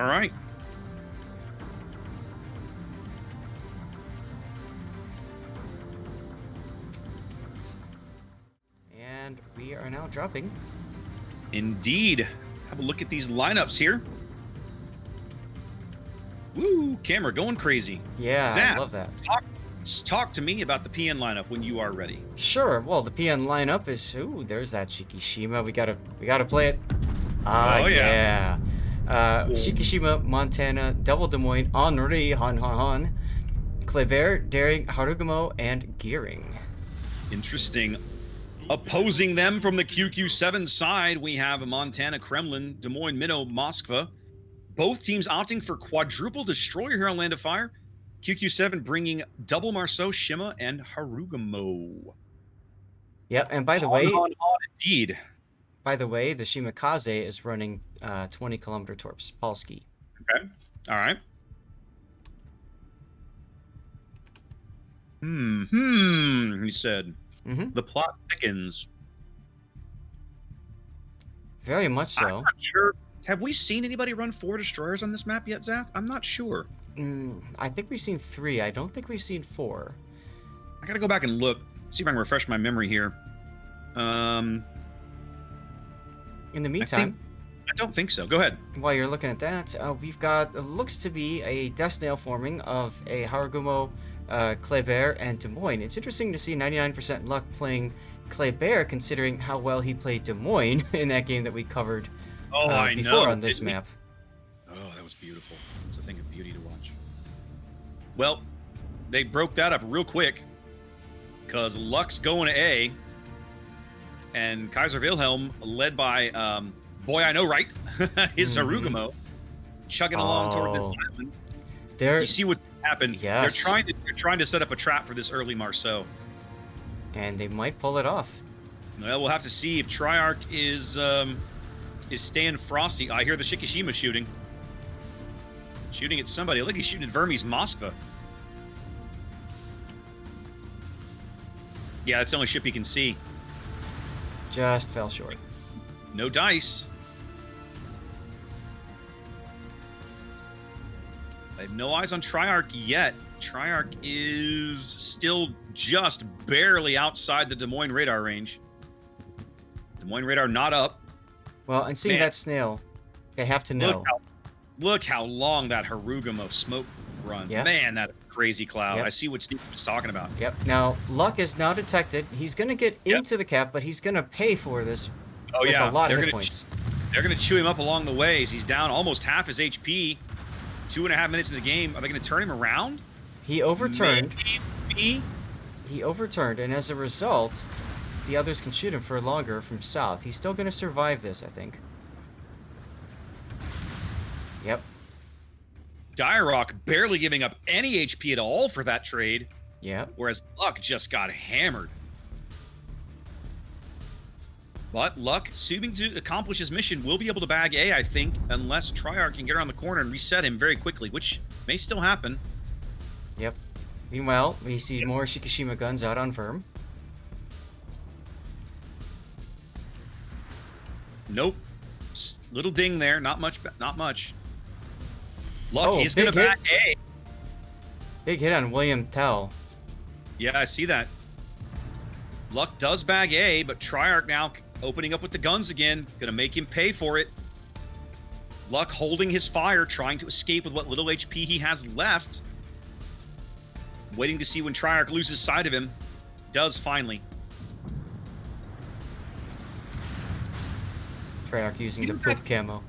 All right. And we are now dropping. Indeed. Have a look at these lineups here. Woo, camera going crazy. Yeah, Zap, I love that. talk to me about the PN lineup when you are ready. Sure. Well, the PN lineup is there's that Shikishima. We gotta play it. Oh, yeah. Cool. Shikishima, Montana, Double Des Moines, Henri, Han, Kleber, Daring, Harugumo, and Gearing. Interesting. Opposing them from the QQ7 side, we have Montana, Kremlin, Des Moines, Minnow, Moskva. Both teams opting for quadruple destroyer here on Land of Fire. QQ7 bringing double Marceau, Shima, and Harugumo. Yep, and by the way, indeed. By the way, the Shimakaze is running 20-kilometer torps, Polski. Okay. All right. He said. The plot thickens. Very much so. I'm not sure. Have we seen anybody run 4 destroyers on this map yet, Zaf? I'm not sure. I think we've seen 3. I don't think we've seen 4. I gotta go back and look. See if I can refresh my memory here. In the meantime, I don't think so. Go ahead. While you're looking at that, we've got it looks to be a death snail forming of a Harugumo, Kleber, and Des Moines. It's interesting to see 99% luck playing Kleber, considering how well he played Des Moines in that game that we covered before on this map. Oh, that was beautiful. It's a thing of beauty to watch. Well, they broke that up real quick because Luck's going to A, and Kaiser Wilhelm, led by boy I know right, his Harugumo, chugging along toward this island. You see what's happened. Yes. They're trying to set up a trap for this early Marceau. And they might pull it off. Well, we'll have to see if Triarch is staying frosty. I hear the Shikishima shooting. Shooting at somebody. Look, he's shooting at Vermes Moskva. Yeah, that's the only ship he can see. Just fell short. No dice. I have no eyes on Triarch yet. Triarch is still just barely outside the Des Moines radar range. Des Moines radar not up. Well, and seeing that snail, they have to know. Look how long that Harugumo smoke runs. Yep. Man, that crazy cloud. Yep. I see what Steve was talking about. Yep. Now, Luck is now detected. He's going to get into the cap, but he's going to pay for this with a lot of hit points. They're going to chew him up along the way as he's down almost half his HP. 2.5 minutes in the game. Are they going to turn him around? He overturned. Maybe. He overturned, and as a result, the others can shoot him for longer from south. He's still going to survive this, I think. Yep. Dirock barely giving up any HP at all for that trade. Yep. Whereas Luck just got hammered. But Luck, assuming to accomplish his mission, will be able to bag A, I think, unless Triarch can get around the corner and reset him very quickly, which may still happen. Yep. Meanwhile, we see more Shikishima guns out on Verm. Nope. Little ding there. Not much. Not much. Luck, he's going to back A. Big hit on William Tell. Yeah, I see that. Luck does bag A, but Triarch now opening up with the guns again. Going to make him pay for it. Luck holding his fire, trying to escape with what little HP he has left. Waiting to see when Triarch loses sight of him. Does finally. Triarch using the poop camo.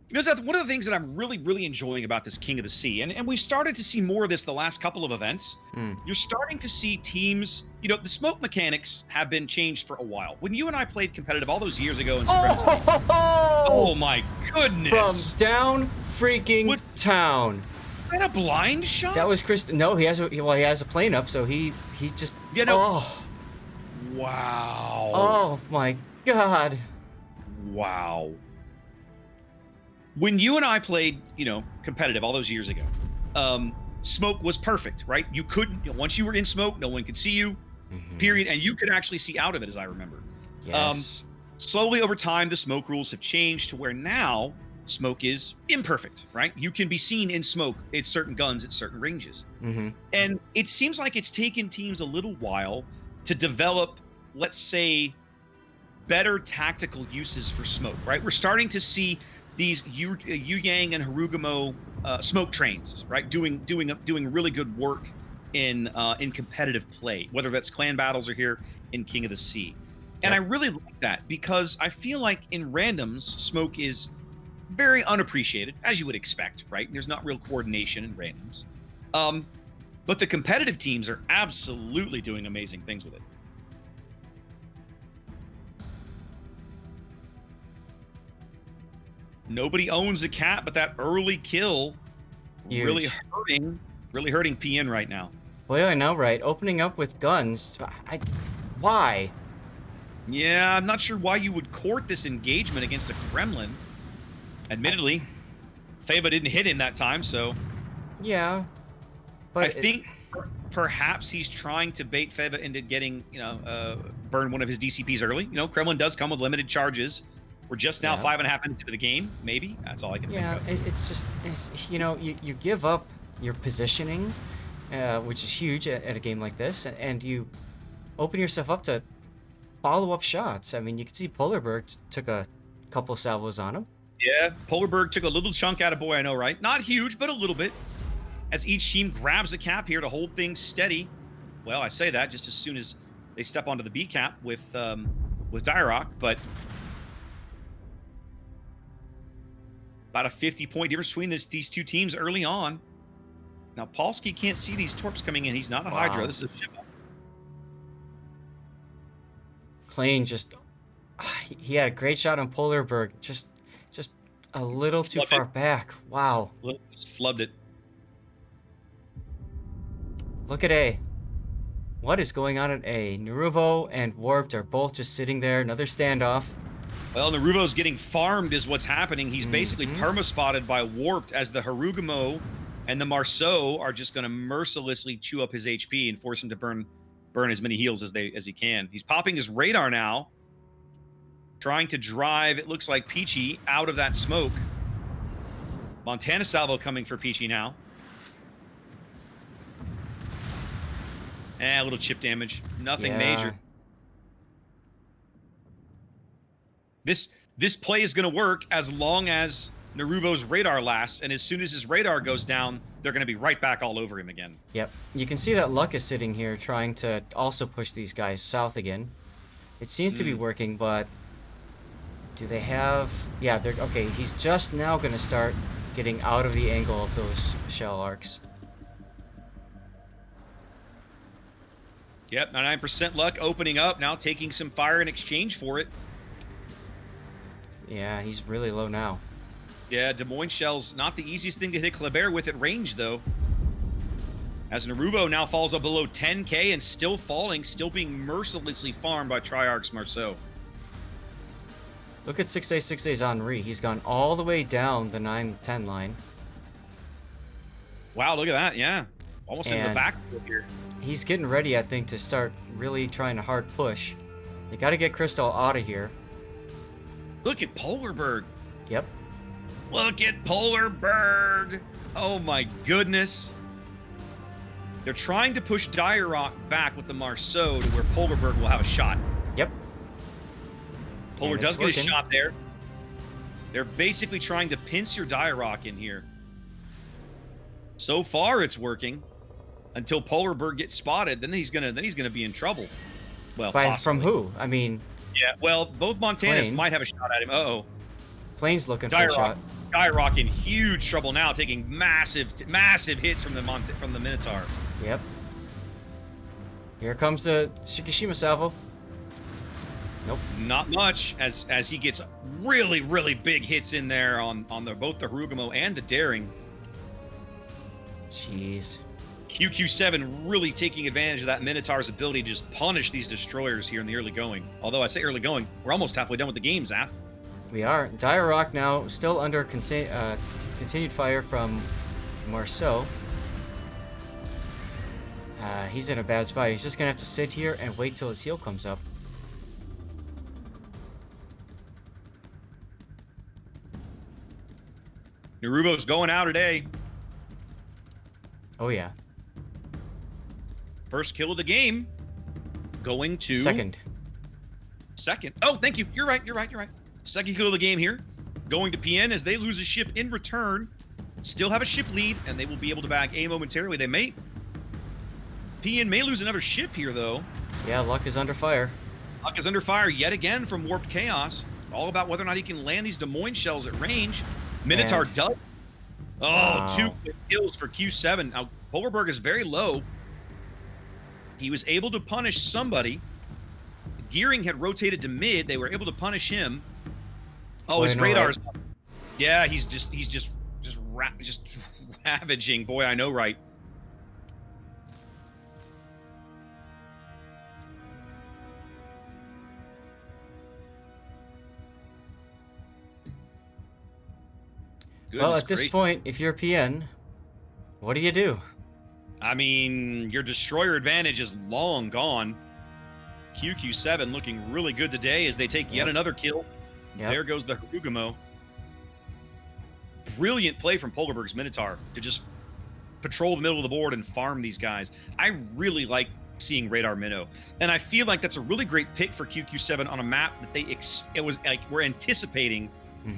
You know, Seth, one of the things that I'm really, really enjoying about this King of the Sea, and we've started to see more of this the last couple of events, you're starting to see teams, you know, the smoke mechanics have been changed for a while. When you and I played competitive all those years ago in Supremacy, oh my goodness. From down freaking town. Was that a blind shot? That was Chris. No, he has a plane up, so he just. Wow. Oh my God. Wow. When you and I played, you know, competitive all those years ago, smoke was perfect, right? You couldn't, you know, once you were in smoke, no one could see you, period. And you could actually see out of it, as I remember. Yes. Slowly over time, the smoke rules have changed to where now smoke is imperfect, right? You can be seen in smoke at certain guns at certain ranges. Mm-hmm. And it seems like it's taken teams a little while to develop, let's say, better tactical uses for smoke, right? We're starting to see these Yu Yang and Harugumo smoke trains, right? Doing really good work in competitive play, whether that's clan battles or here in King of the Sea. And I Yep. really like that because I feel like in randoms, smoke is very unappreciated, as you would expect, right? There's not real coordination in randoms. But the competitive teams are absolutely doing amazing things with it. Nobody owns a cat, but that early kill Huge. really hurting PN right now. Well, I know, right? Opening up with guns. Why? Yeah, I'm not sure why you would court this engagement against a Kremlin. Admittedly, Fava didn't hit him that time, so Yeah, but I think perhaps he's trying to bait Fava into getting, burn one of his DCPs early. You know, Kremlin does come with limited charges. We're just now 5.5 minutes into the game, maybe. That's all I can think of. It's just, you give up your positioning, which is huge at a game like this, and you open yourself up to follow-up shots. I mean, you can see Polarberg took a couple salvos on him. Yeah, Polarberg took a little chunk out of Boy I Know, right? Not huge, but a little bit. As each team grabs a cap here to hold things steady. Well, I say that just as soon as they step onto the B cap with Dyrok, but about a 50-point difference between these two teams early on. Now, Polsky can't see these torps coming in. He's not a Hydra. This is a ship. Klein just, he had a great shot on Polarberg, just a little too far back. Wow. Just flubbed it. Look at A. What is going on at A? Naruvo and Warped are both just sitting there. Another standoff. Well, Naruvo's getting farmed is what's happening. He's basically perma-spotted by Warped as the Harugumo and the Marceau are just going to mercilessly chew up his HP and force him to burn as many heals as he can. He's popping his radar now, trying to drive, it looks like, Peachy out of that smoke. Montana Salvo coming for Peachy now. A little chip damage. Nothing major. This play is going to work as long as Naruvo's radar lasts, and as soon as his radar goes down, they're going to be right back all over him again. Yep. You can see that Luck is sitting here trying to also push these guys south again. It seems to be working, but do they have... Yeah, they're... Okay, he's just now going to start getting out of the angle of those shell arcs. Yep, 99% Luck opening up, now taking some fire in exchange for it. Yeah, he's really low now. Yeah, Des Moines shell's not the easiest thing to hit Kleber with at range, though. As Naruvo now falls up below 10k and still falling, still being mercilessly farmed by Triarch's Marceau. Look at 6A's Henri. He's gone all the way down the 9-10 line. Wow, look at that, yeah. Almost in the back here. He's getting ready, I think, to start really trying to hard push. They got to get Crystal out of here. Look at Polarberg. Yep. Look at Polarberg. Oh my goodness. They're trying to push Dyrok back with the Marceau to where Polarberg will have a shot. Yep. Polar does get a shot there. They're basically trying to pinch your Dyrok in here. So far it's working. Until Polarberg gets spotted, then he's gonna be in trouble. Well, from who? I mean, yeah. Well, both Montanas might have a shot at him. Plane's looking for a shot. Dyrok in huge trouble now, taking massive hits from the Minotaur. Yep. Here comes the Shikishima salvo. Nope. Not much, as he gets really big hits in there on both the Harugumo and the Daring. Jeez. QQ7 really taking advantage of that Minotaur's ability to just punish these destroyers here in the early going. Although I say early going, we're almost halfway done with the game, Zaf. We are. Dyrok now still under continued fire from Marceau. He's in a bad spot. He's just going to have to sit here and wait till his heal comes up. Naruvo's going out today. Oh, yeah. First kill of the game. Going to... Second. Oh, thank you. You're right. Second kill of the game here. Going to PN as they lose a ship in return. Still have a ship lead, and they will be able to bag A momentarily. PN may lose another ship here, though. Yeah, Luck is under fire. Luck is under fire yet again from Warped Chaos. All about whether or not he can land these Des Moines shells at range. Minotaur does. Oh, wow. 2 kills for Q7. Now, Polarberg is very low. He was able to punish somebody. Gearing had rotated to mid. They were able to punish him. Oh, his radar's up. Yeah, he's just ravaging. Boy, I know, right? Well, at this point, if you're PN, what do you do? I mean, your destroyer advantage is long gone. QQ7 looking really good today as they take yet another kill. Yep. There goes the Harugumo. Brilliant play from Polarberg's Minotaur to just patrol the middle of the board and farm these guys. I really like seeing Radar Minnow, and I feel like that's a really great pick for QQ7 on a map that it was like we're anticipating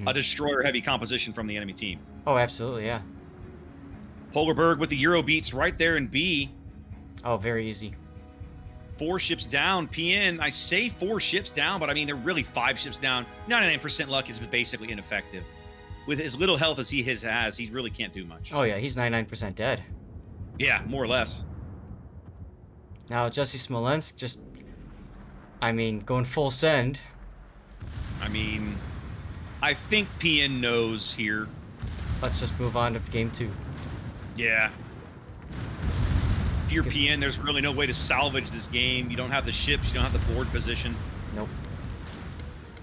a destroyer-heavy composition from the enemy team. Oh, absolutely, yeah. Polarberg with the Euro beats right there in B. Oh, very easy. 4 ships down. PN, I say 4 ships down, but I mean, they're really 5 ships down. 99% luck is basically ineffective. With as little health as he has, he really can't do much. Oh, yeah, he's 99% dead. Yeah, more or less. Now, Jesse Smolensk just, I mean, going full send. I mean, I think PN knows here. Let's just move on to game 2. Yeah. If you're PN, there's really no way to salvage this game. You don't have the ships, you don't have the board position. Nope.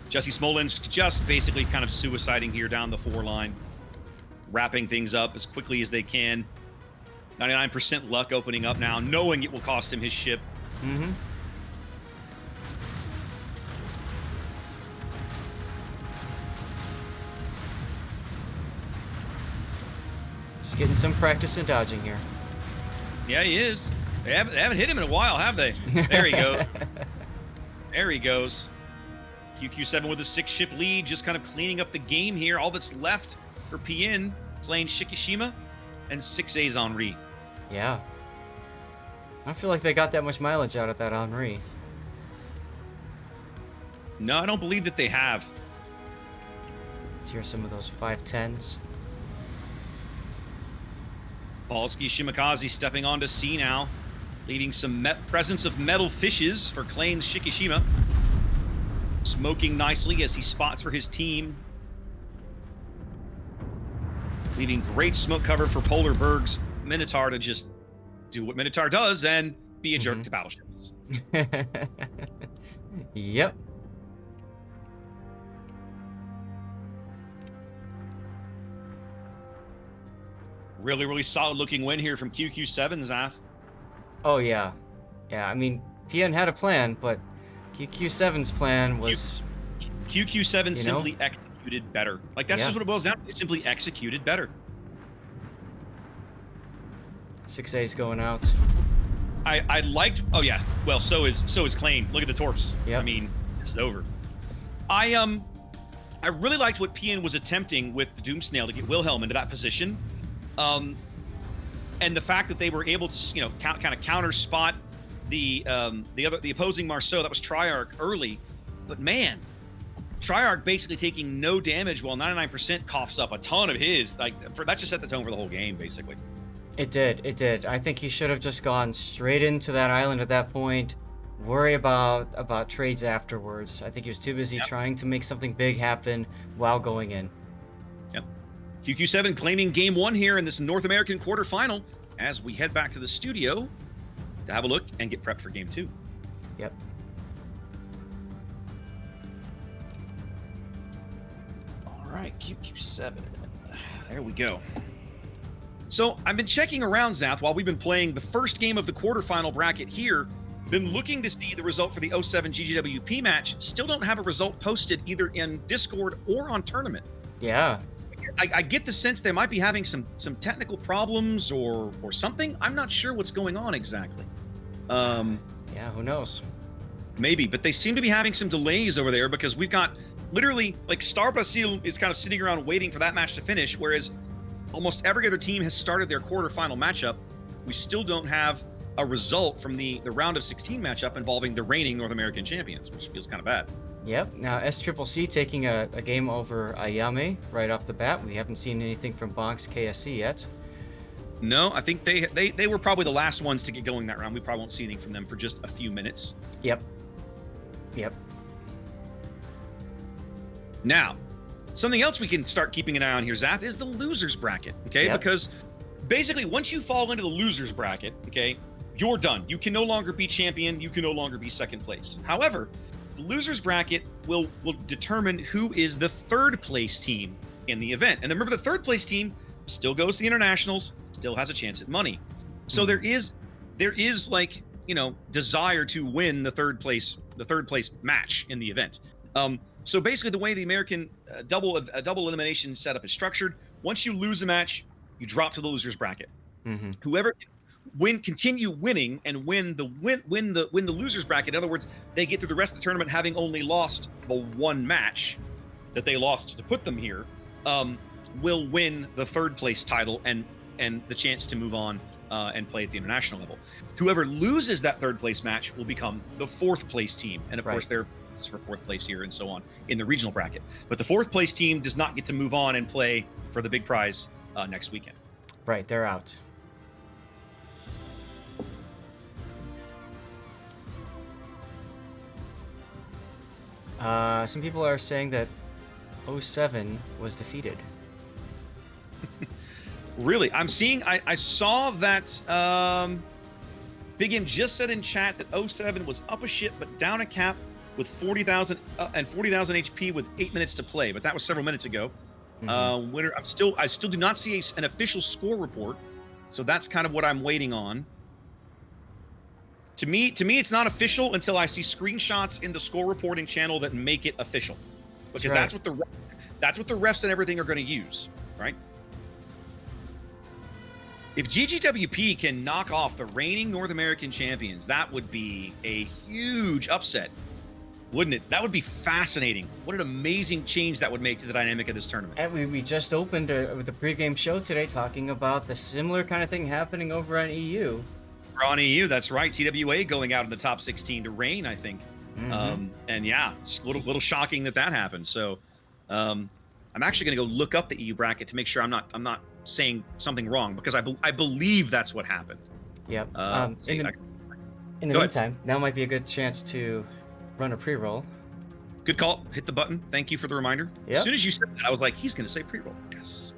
Jesse Smolensk just basically kind of suiciding here down the 4 line. Wrapping things up as quickly as they can. 99% luck opening up now, knowing it will cost him his ship. Mm-hmm. Just getting some practice in dodging here. Yeah, he is. They haven't hit him in a while, have they? There he goes. There he goes. QQ7 with a 6-ship lead, just kind of cleaning up the game here. All that's left for PN, playing Shikishima and 6A's Henri. Yeah. I don't feel like they got that much mileage out of that Henri. No, I don't believe that they have. Let's hear some of those 510s. Polsky Shimakaze stepping onto C now, leaving some presence of metal fishes for Klane's Shikishima. Smoking nicely as he spots for his team. Leaving great smoke cover for Polarberg's Minotaur to just do what Minotaur does and be a jerk to battleships. Yep. Really, really solid looking win here from QQ7, Zath. Oh, yeah. Yeah, I mean, PN had a plan, but QQ7's plan was... QQ7 simply executed better. Like, that's just what it boils down to. They simply executed better. 6A's going out. I liked... Oh, yeah. Well, so is Klane. Look at the torps. Yep. I mean, it's over. I really liked what PN was attempting with the Doomsnail to get Wilhelm into that position. And the fact that they were able to, you know, kind of counter spot the opposing Marceau, that was Triarch early, but man, Triarch basically taking no damage while 99% coughs up a ton of his. Like, that just set the tone for the whole game, basically. It did. I think he should have just gone straight into that island at that point. Worry about trades afterwards. I think he was too busy trying to make something big happen while going in. Yep. QQ7 claiming game 1 here in this North American quarterfinal as we head back to the studio to have a look and get prepped for game 2. Yep. All right, QQ7. There we go. So I've been checking around, Zath, while we've been playing the first game of the quarterfinal bracket here. Been looking to see the result for the 07 GGWP match. Still don't have a result posted either in Discord or on Tournament. Yeah. I get the sense they might be having some technical problems or something. I'm not sure what's going on exactly. Yeah, who knows? Maybe, but they seem to be having some delays over there because we've got literally like Star Brazil is kind of sitting around waiting for that match to finish, whereas almost every other team has started their quarterfinal matchup. We still don't have a result from the round of 16 matchup involving the reigning North American champions, which feels kind of bad. Yep. Now SCCC taking a game over Ayame right off the bat. We haven't seen anything from Bonks KSC yet. No, I think they were probably the last ones to get going that round. We probably won't see anything from them for just a few minutes. Yep. Now, something else we can start keeping an eye on here, Zath, is the losers bracket, okay? Yep. Because basically, once you fall into the losers bracket, okay, you're done. You can no longer be champion. You can no longer be second place. However, the losers bracket will determine who is the third place team in the event. And remember, the third place team still goes to the internationals, still has a chance at money. So there is like, desire to win the third place match in the event. So basically, the way the American double elimination setup is structured, once you lose a match, you drop to the losers bracket. Mm-hmm. Whoever continue winning and win the losers bracket. In other words, they get through the rest of the tournament having only lost the one match that they lost to put them here. Will win the third place title and the chance to move on and play at the international level. Whoever loses that third place match will become the fourth place team, and of course they're for fourth place here and so on in the regional bracket. But the fourth place team does not get to move on and play for the big prize next weekend. Right, they're out. Some people are saying that 07 was defeated. Really? I'm seeing, I saw that Big M just said in chat that 07 was up a shit but down a cap with 40,000 and 40,000 HP with 8 minutes to play, but that was several minutes ago. Winner, I still do not see an official score report, so that's kind of what I'm waiting on. To me, it's not official until I see screenshots in the score reporting channel that make it official, because that's what the refs and everything are going to use, right? If GGWP can knock off the reigning North American champions, that would be a huge upset, wouldn't it? That would be fascinating. What an amazing change that would make to the dynamic of this tournament. And we just opened with the pregame show today talking about the similar kind of thing happening over on EU. On EU, that's right. TWA going out in the top 16 to reign, I think. And yeah, it's a little shocking that happened. So I'm actually going to go look up the EU bracket to make sure I'm not saying something wrong, because I believe that's what happened. Yep. In the meantime, now might be a good chance to run a pre-roll. Good call. Hit the button. Thank you for the reminder. Yep. As soon as you said that, I was like, he's going to say pre-roll. Yes.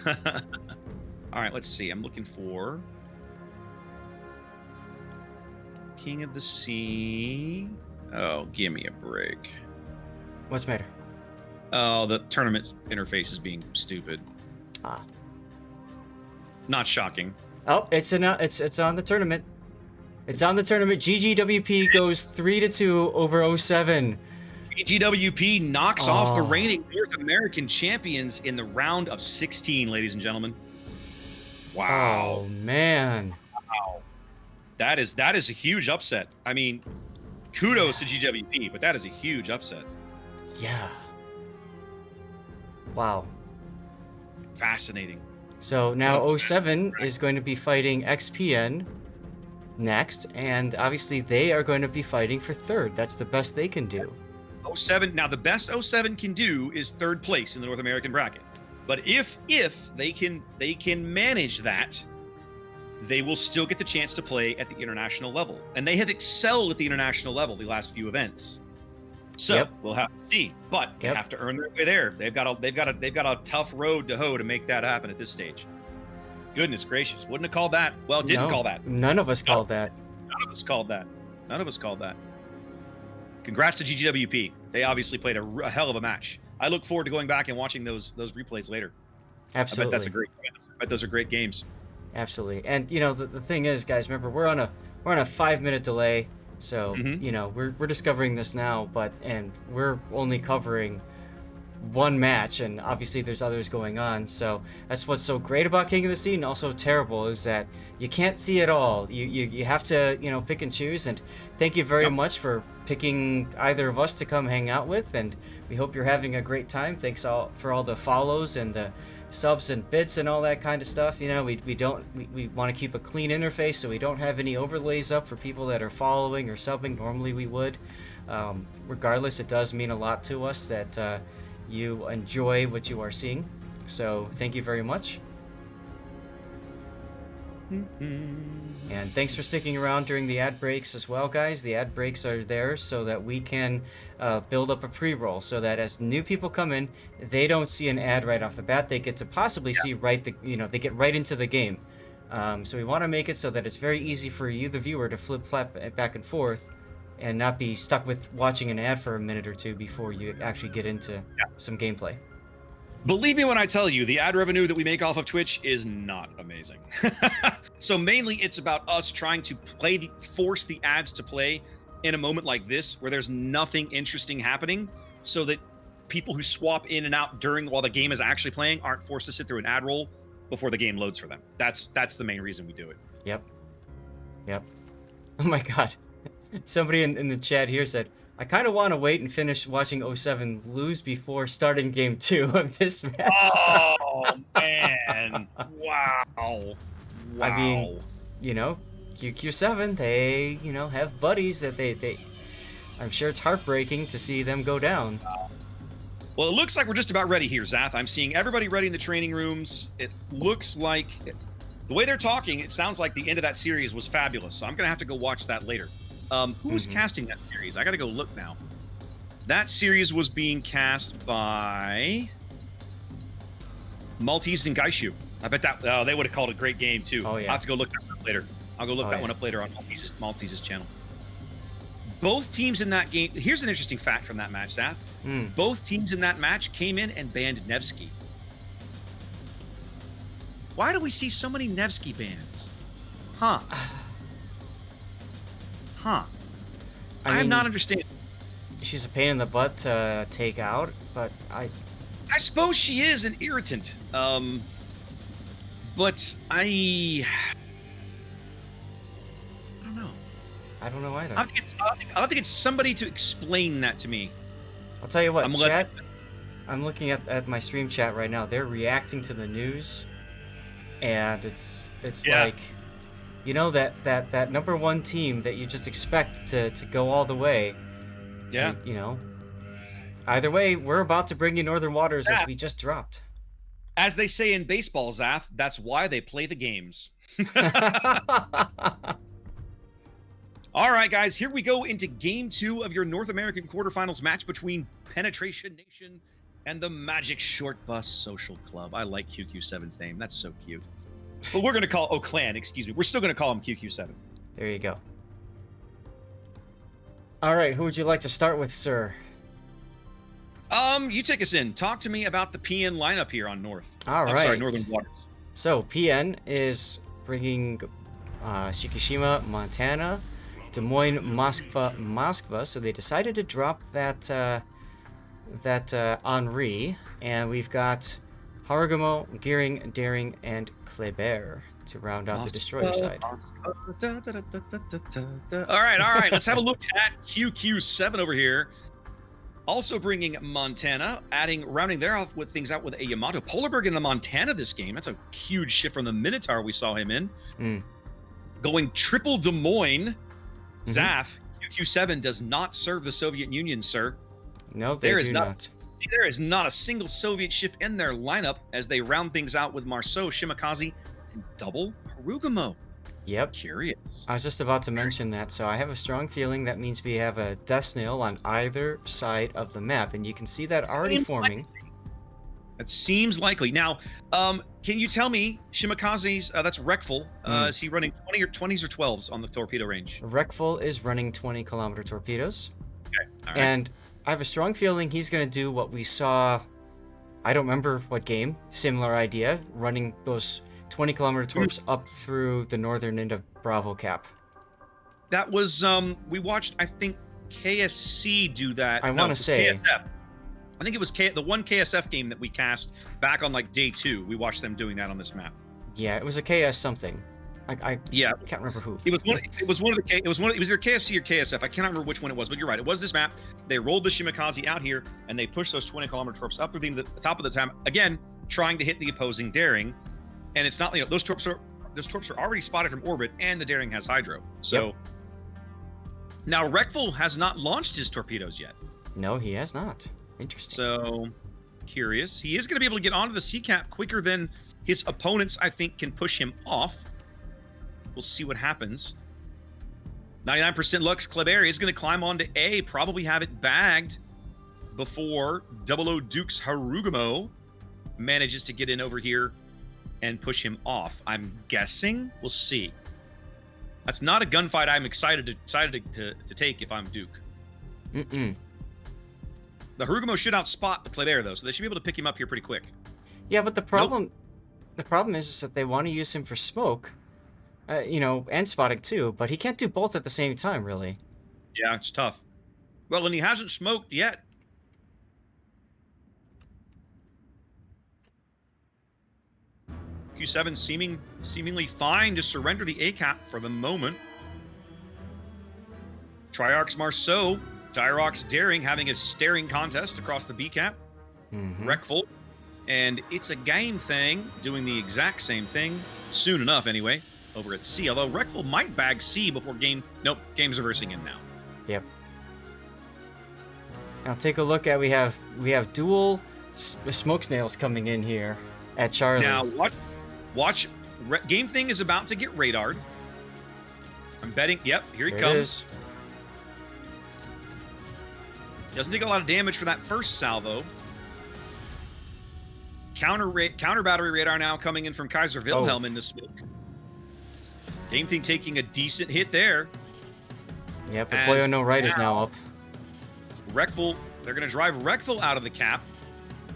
All right, let's see. I'm looking for King of the Sea. Oh, give me a break. What's the matter? Oh, the tournament interface is being stupid. Not shocking. Oh, it's on the tournament. It's on the tournament. GGWP goes 3-2 over 07. GGWP knocks off the reigning North American champions in the round of 16, ladies and gentlemen. Wow. Oh man. Wow. That is a huge upset. I mean, kudos to GWP, but that is a huge upset. Yeah. Wow. Fascinating. So now 07 is going to be fighting XPN next, and obviously they are going to be fighting for third. That's the best they can do. 07. Now the best 07 can do is third place in the North American bracket. But if they can manage that, they will still get the chance to play at the international level. And they have excelled at the international level the last few events. So we'll have to see. But they have to earn their way there. They've got a tough road to hoe to make that happen at this stage. Goodness gracious. Wouldn't have called that. Well, didn't call that. None of us called that. None of us called that. Congrats to GGWP. They obviously played a hell of a match. I look forward to going back and watching those replays later. Absolutely. I bet those are great games. Absolutely. And the thing is, guys, remember we're on a 5-minute delay. So, we're discovering this now, and we're only covering one match, and obviously there's others going on. So that's what's so great about King of the Sea, and also terrible, is that you can't see it all. You have to, pick and choose. And thank you very Yep. much for picking either of us to come hang out with, and we hope you're having a great time. Thanks all for all the follows and the subs and bits and all that kind of stuff. We want to keep a clean interface, so we don't have any overlays up for people that are following or subbing. Normally we would. Regardless, it does mean a lot to us that you enjoy what you are seeing. So thank you very much. And thanks for sticking around during the ad breaks as well, guys. The ad breaks are there so that we can build up a pre-roll, so that as new people come in, they don't see an ad right off the bat. They get to possibly see they get right into the game. So we want to make it so that it's very easy for you, the viewer, to flip-flap back and forth and not be stuck with watching an ad for a minute or two before you actually get into some gameplay. Believe me when I tell you, the ad revenue that we make off of Twitch is not amazing. So mainly it's about us trying to force the ads to play in a moment like this where there's nothing interesting happening, so that people who swap in and out while the game is actually playing aren't forced to sit through an ad roll before the game loads for them. That's the main reason we do it. Yep. Oh my god. Somebody in the chat here said, I kind of want to wait and finish watching 07 lose before starting game 2 of this match. Oh, man. Wow. I mean, QQ7, they, have buddies that they I'm sure it's heartbreaking to see them go down. Well, it looks like we're just about ready here, Zath. I'm seeing everybody ready in the training rooms. It looks like, the way they're talking, it sounds like the end of that series was fabulous. So I'm going to have to go watch that later. Who was casting that series? I got to go look now. That series was being cast by Maltese and Gaishu. I bet that they would have called it a great game too. Oh, yeah. I'll have to go look that one up later. I'll go look that one up later on Maltese's channel. Both teams in that game. Here's an interesting fact from that match, Zath. Both teams in that match came in and banned Nevsky. Why do we see so many Nevsky bans? Huh. I am not understanding. She's a pain in the butt to take out, but I suppose she is an irritant. But I don't know. I don't know either. I'll have to get somebody to explain that to me. I'll tell you what, chat. I'm looking at my stream chat right now. They're reacting to the news, and it's like, that number one team that you just expect to go all the way. Yeah. And, either way, we're about to bring you Northern Waters as we just dropped. As they say in baseball, Zath, that's why they play the games. All right, guys, here we go into Game 2 of your North American quarterfinals match between Penetration Nation and the Magic Short Bus Social Club. I like QQ7's name. That's so cute. But we're going to call... Oh, Clan, excuse me. We're still going to call him QQ7. There you go. All right, who would you like to start with, sir? You take us in. Talk to me about the PN lineup here on North. All right. I'm sorry, Northern Waters. So, PN is bringing Shikishima, Montana, Des Moines, Moskva. So they decided to drop that Henri, and we've got Harugumo, Gearing, Daring, and Kleber to round out the Destroyer side. All right. Let's have a look at QQ7 over here. Also bringing Montana, rounding there off with things out with a Yamato. Polarberg in the Montana this game. That's a huge shift from the Minotaur we saw him in. Going triple Des Moines. Zath, QQ7 does not serve the Soviet Union, sir. No, they do not. There is not a single Soviet ship in their lineup as they round things out with Marceau, Shimakaze, and double Harugumo. Yep. Curious. I was just about to mention that, so I have a strong feeling that means we have a Death Snail on either side of the map, and you can see that already forming. That seems likely. Now, can you tell me, Shimakaze's, that's Rekful, is he running 20s or 12s on the torpedo range? Rekful is running 20-kilometer torpedoes. Okay, all right. And I have a strong feeling he's going to do what we saw, I don't remember what game, similar idea, running those 20-kilometer torps up through the northern end of Bravo Cap. That was, we watched, I think, KSC do that. I want to say... KSF. I think it was the one KSF game that we cast back on like day 2. We watched them doing that on this map. Yeah, it was a KS something. I can't remember who. It was one of the it was either KSC or KSF. I cannot remember which one it was, but you're right. It was this map. They rolled the Shimakaze out here and they pushed those 20-kilometer torps up to the top of the time, again trying to hit the opposing daring. And it's not, those torps are already spotted from orbit, and the daring has hydro. So now Reckful has not launched his torpedoes yet. No, he has not. Interesting. So curious. He is going to be able to get onto the C cap quicker than his opponents, I think, can push him off. We'll see what happens. 99% Lux Kleber is going to climb onto A, probably have it bagged before 00 Duke's Harugumo manages to get in over here and push him off. I'm guessing. We'll see. That's not a gunfight I'm excited to take if I'm Duke. Mm-mm. The Harugumo should outspot the Kleber, though, so they should be able to pick him up here pretty quick. Yeah, but the problem is that they want to use him for smoke. And spotting too, but he can't do both at the same time, really. Yeah, it's tough. Well, and he hasn't smoked yet. Q7 seemingly fine to surrender the A-cap for the moment. Triarch's Marceau, Dyrock's Daring having a staring contest across the B-cap. Reckful. And it's a game thing, doing the exact same thing, soon enough anyway, over at C. Although Reckful might bag C before game's reversing in now. Yep. Now take a look at we have dual smoke snails coming in here at Charlie. Now watch. Game thing is about to get radared. I'm betting. Yep, here he comes. Doesn't take a lot of damage for that first salvo. Counter battery radar now coming in from Kaiser Wilhelm in the smoke. Game thing taking a decent hit there. Yep, but Boyo No Right is now up. Reckful, they're going to drive Reckful out of the cap.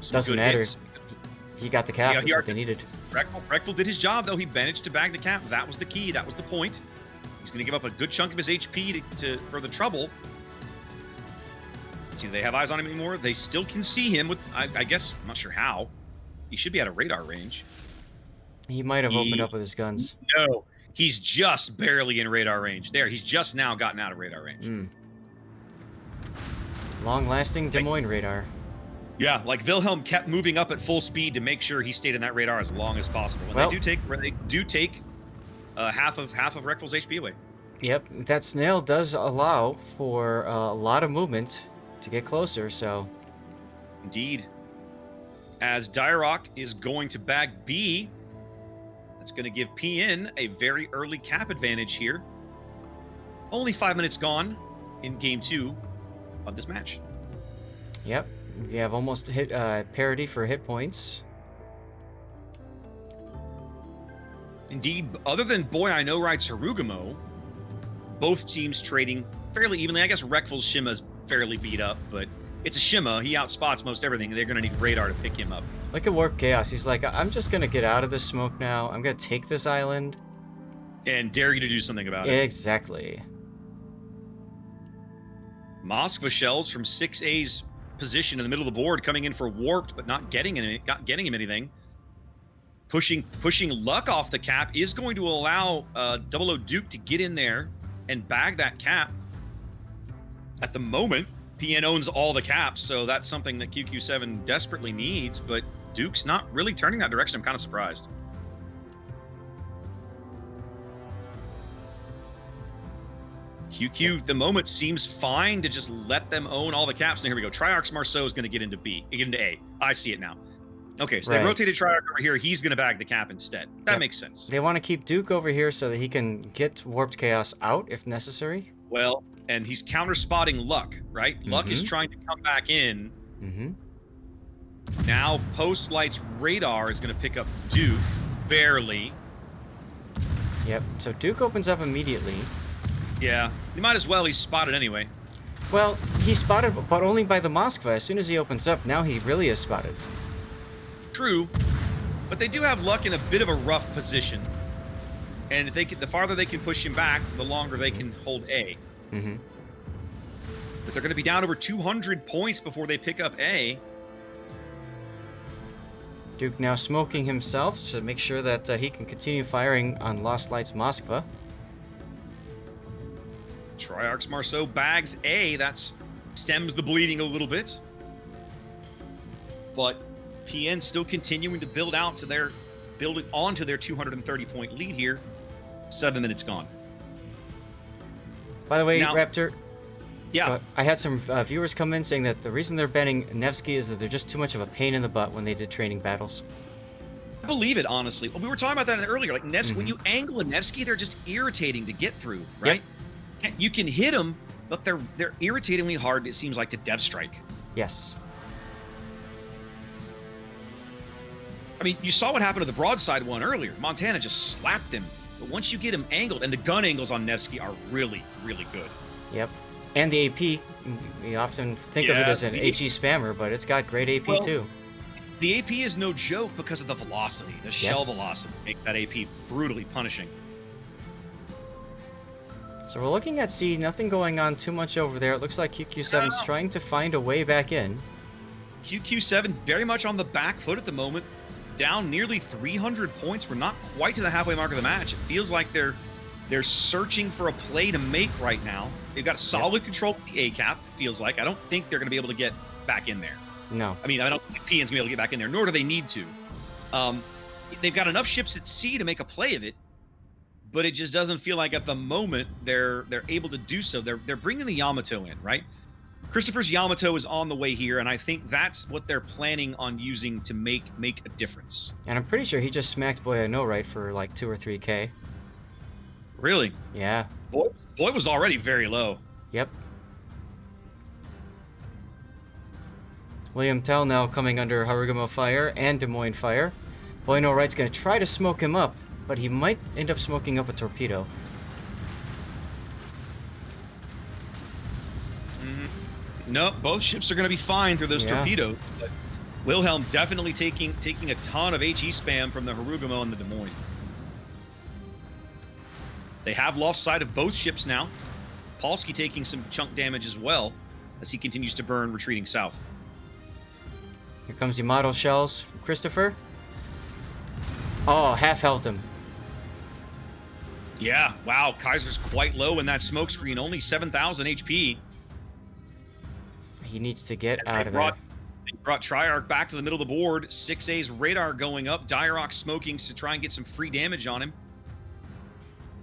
Doesn't matter. He got the cap. That's what they needed. Reckful did his job, though. He managed to bag the cap. That was the key. That was the point. He's going to give up a good chunk of his HP for the trouble. Let's see, do they have eyes on him anymore? They still can see him with, I guess, I'm not sure how. He should be out of radar range. He might have opened up with his guns. No, he's just barely in radar range. There, he's just now gotten out of radar range. Long-lasting Des Moines radar. Yeah, like Wilhelm kept moving up at full speed to make sure he stayed in that radar as long as possible. And they do take half of Reckful's HP away. Yep, that snail does allow for a lot of movement to get closer, so... Indeed. As Dyrock is going to bag B, that's going to give PN a very early cap advantage here. Only 5 minutes gone in Game 2 of this match. Yep, we have almost hit parity for hit points. Indeed, other than Boy I Know Right's Harugumo, both teams trading fairly evenly. I guess Reckful's Shima's fairly beat up, but it's a Shima. He outspots most everything. They're going to need radar to pick him up. Look at Warp Chaos. He's like, I'm just going to get out of this smoke now. I'm going to take this island. And dare you to do something about it. Exactly. Moskva shells from 6A's position in the middle of the board coming in for warped, but not getting him anything. Pushing Luck off the cap is going to allow 00 Duke to get in there and bag that cap. At the moment, PN owns all the caps, so that's something that QQ7 desperately needs, but Duke's not really turning that direction. I'm kind of surprised. QQ, the moment, seems fine to just let them own all the caps. And here we go. Triarch's Marceau is going to get into A. I see it now. Okay, so they rotated Triarch over here. He's going to bag the cap instead. That makes sense. They want to keep Duke over here so that he can get Warped Chaos out if necessary. Well, and he's counter-spotting Luck, right? Luck is trying to come back in. Now, Post-Light's radar is going to pick up Duke, barely. Yep, so Duke opens up immediately. Yeah, he might as well. He's spotted anyway. Well, he's spotted, but only by the Moskva. As soon as he opens up, now he really is spotted. True, but they do have Luck in a bit of a rough position. And if the farther they can push him back, the longer they can hold A. But they're going to be down over 200 points before they pick up A. Duke now smoking himself to make sure that he can continue firing on Lost Lights Moskva. Triarch's Marceau bags A. That stems the bleeding a little bit. But PN still continuing to build out to their building onto their 230-point lead here. 7 minutes gone. By the way, Now, Raptor, yeah, I had some viewers come in saying that the reason they're banning Nevsky is that they're just too much of a pain in the butt when they did training battles. I believe it, honestly. We were talking about that earlier. Like Nevsky, when you angle a Nevsky, they're just irritating to get through, right? Yep. You can hit them, but they're irritatingly hard, it seems like, to dev strike. Yes. I mean, you saw what happened to the broadside one earlier. Montana just slapped him. But once you get him angled, and the gun angles on Nevsky are really, really good. Yep. And the AP, we often think of it as an HE spammer, but it's got great AP too. The AP is no joke because of the velocity. The shell velocity make that AP brutally punishing. So we're looking at C, nothing going on too much over there. It looks like QQ7's trying to find a way back in. QQ7 very much on the back foot at the moment. Down nearly 300 points. We're not quite to the halfway mark of the match. It feels like they're searching for a play to make right now. They've got a solid control of the A cap, it feels like. I don't think they're going to be able to get back in there. No. I mean, I don't think PN's going to be able to get back in there, nor do they need to. They've got enough ships at sea to make a play of it, but it just doesn't feel like at the moment they're able to do so. They're bringing the Yamato in, right? Christopher's Yamato is on the way here, and I think that's what they're planning on using to make a difference. And I'm pretty sure he just smacked Boy No Right for like 2 or 3K. Really? Yeah. Boy was already very low. Yep. William Tell now coming under Harugumo fire and Des Moines fire. Boy No Right's going to try to smoke him up, but he might end up smoking up a torpedo. Nope, both ships are going to be fine through those torpedoes. But Wilhelm definitely taking a ton of HE spam from the Harugumo and the Des Moines. They have lost sight of both ships now. Polsky taking some chunk damage as well as he continues to burn, retreating south. Here comes Yamato shells from Christopher. Oh, half-health him. Yeah, wow, Kaiser's quite low in that smoke screen, only 7,000 HP. He needs to get out of there. They brought Triarch back to the middle of the board. 6A's radar going up. Diarok smoking to try and get some free damage on him.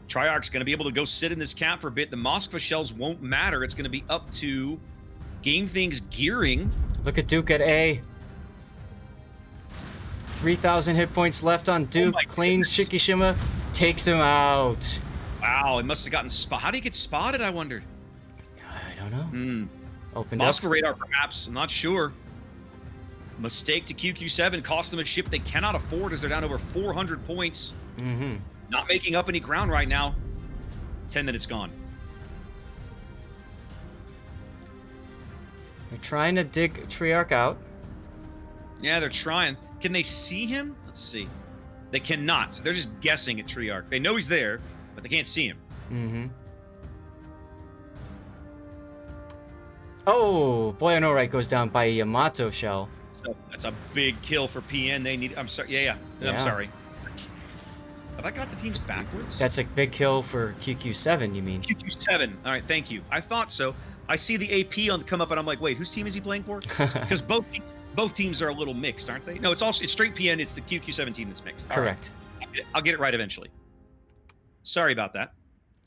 Triarch's going to be able to go sit in this cap for a bit. The Moskva shells won't matter. It's going to be up to Game Things gearing. Look at Duke at A. 3,000 hit points left on Duke. Cleans Shikishima. Takes him out. Wow, it must have gotten spot. How do you get spotted, I wondered? I don't know. Opened Moskva radar, perhaps. I'm not sure. Mistake to QQ7 cost them a ship they cannot afford as they're down over 400 points. Not making up any ground right now. 10 minutes gone. They're trying to dig Triarch out. Yeah, they're trying. Can they see him? Let's see. They cannot. So they're just guessing at Triarch. They know he's there, but they can't see him. Oh, Boy No Right goes down by a Yamato shell. So that's a big kill for PN. They need. I'm sorry. Yeah. I'm sorry. Have I got the teams backwards? That's a big kill for QQ7, you mean? QQ7. All right, thank you. I thought so. I see the AP on come up, and I'm like, wait, whose team is he playing for? Because both teams are a little mixed, aren't they? No, it's straight PN. It's the QQ7 team that's mixed. Correct. Right. I'll get it right eventually. Sorry about that.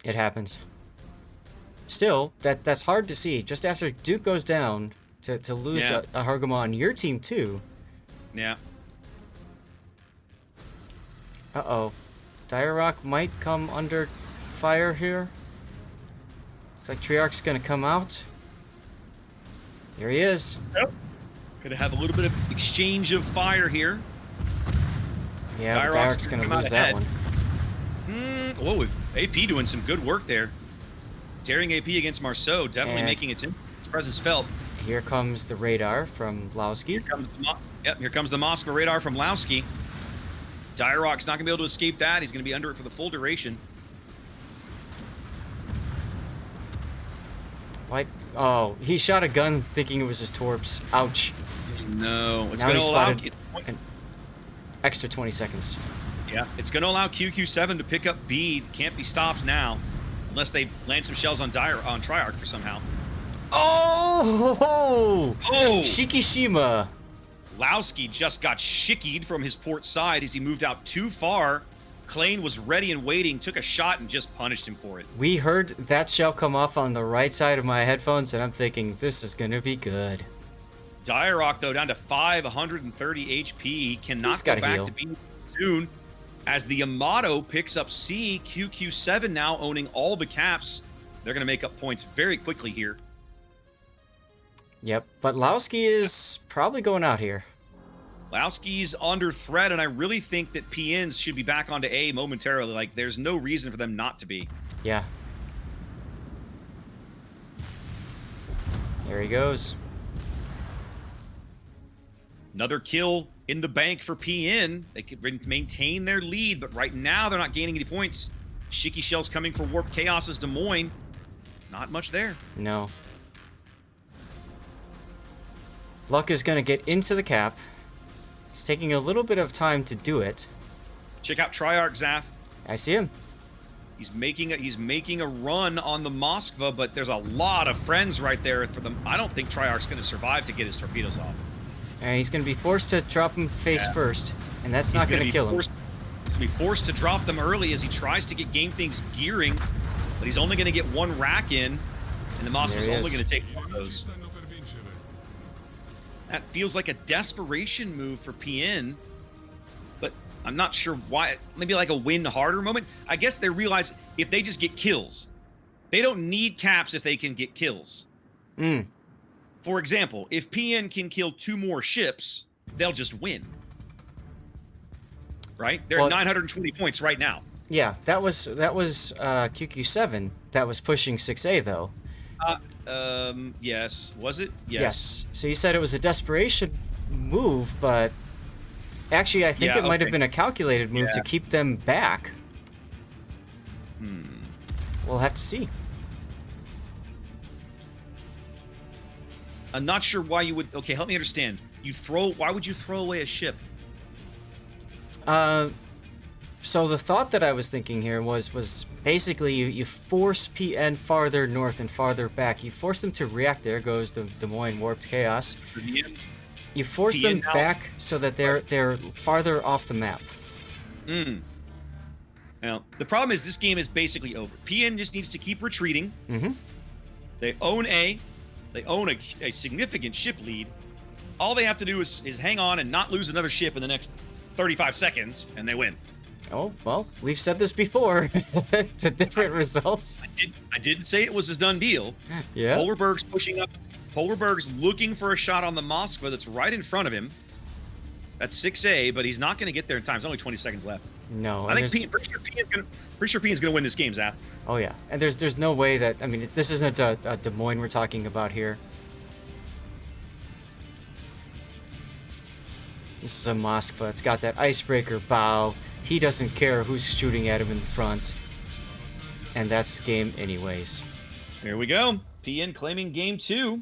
It happens. Still, that's hard to see. Just after Duke goes down, to lose a Harugumo on your team too. Yeah. Uh-oh. Diarok might come under fire here. Looks like Triarch's gonna come out. Here he is. Yep. Gonna have a little bit of exchange of fire here. Yeah, Diarok's gonna lose that one. Whoa, AP doing some good work there. Daring AP against Marceau, definitely making its presence felt. Here comes the radar from Lowski. Here comes the Moskva radar from Lowski. Diarok's not going to be able to escape that. He's going to be under it for the full duration. What? Oh, he shot a gun thinking it was his torps. Ouch. No, it's going to allow... extra 20 seconds. Yeah, it's going to allow QQ7 to pick up B. Can't be stopped now, unless they land some shells on Triarch for somehow. Oh! Oh! Shikishima. Lowski just got shickied from his port side as he moved out too far. Klein was ready and waiting, took a shot, and just punished him for it. We heard that shell come off on the right side of my headphones, and I'm thinking, this is going to be good. Diarok, though, down to 530 HP. He cannot go back to B soon. As the Yamato picks up C, QQ7 now owning all the caps. They're going to make up points very quickly here. Yep, but Lowski is probably going out here. Lowski's under threat, and I really think that PNs should be back onto A momentarily. Like, there's no reason for them not to be. Yeah. There he goes. Another kill in the bank for PN. They could maintain their lead, but right now they're not gaining any points. Shiki Shell's coming for Warp Chaos's Des Moines. Not much there. No. Luck is going to get into the cap. It's taking a little bit of time to do it. Check out Triarch, Zath. I see him. He's making a run on the Moskva, but there's a lot of friends right there for them. I don't think Triarch's going to survive to get his torpedoes off. And he's going to be forced to drop him face first, and that's not going to kill him. He's going to be forced to drop them early as he tries to get game things gearing, but he's only going to get one rack in, and the Moskva's only going to take one of those. That feels like a desperation move for PN, but I'm not sure why. Maybe like a win harder moment. I guess they realize if they just get kills, they don't need caps if they can get kills. For example, if PN can kill 2 more ships, they'll just win. Right? They're at 920 points right now. Yeah, that was QQ7 that was pushing 6A though. Yes. Was it? Yes. So you said it was a desperation move, but actually I think it might have been a calculated move to keep them back. We'll have to see. I'm not sure why you would... Okay, help me understand. Why would you throw away a ship? So the thought that I was thinking here was basically you force PN farther north and farther back. You force them to react. There goes the Des Moines Warped Chaos. You force them back so that they're farther off the map. Now, the problem is this game is basically over. PN just needs to keep retreating. They own A. They own a significant ship lead. All they have to do is hang on and not lose another ship in the next 35 seconds, and they win. Oh, well, we've said this before to different results. I didn't say it was a done deal. Yeah. Polarberg's pushing up. Polarberg's looking for a shot on the Moskva that's right in front of him. That's 6A, but he's not going to get there in time. There's only 20 seconds left. No. I think pretty sure PN's going to win this game, Zap. Oh, yeah. And there's no way that... I mean, this isn't a Des Moines we're talking about here. This is a Moskva. It's got that icebreaker bow. He doesn't care who's shooting at him in the front. And that's game anyways. Here we go. PN claiming game 2.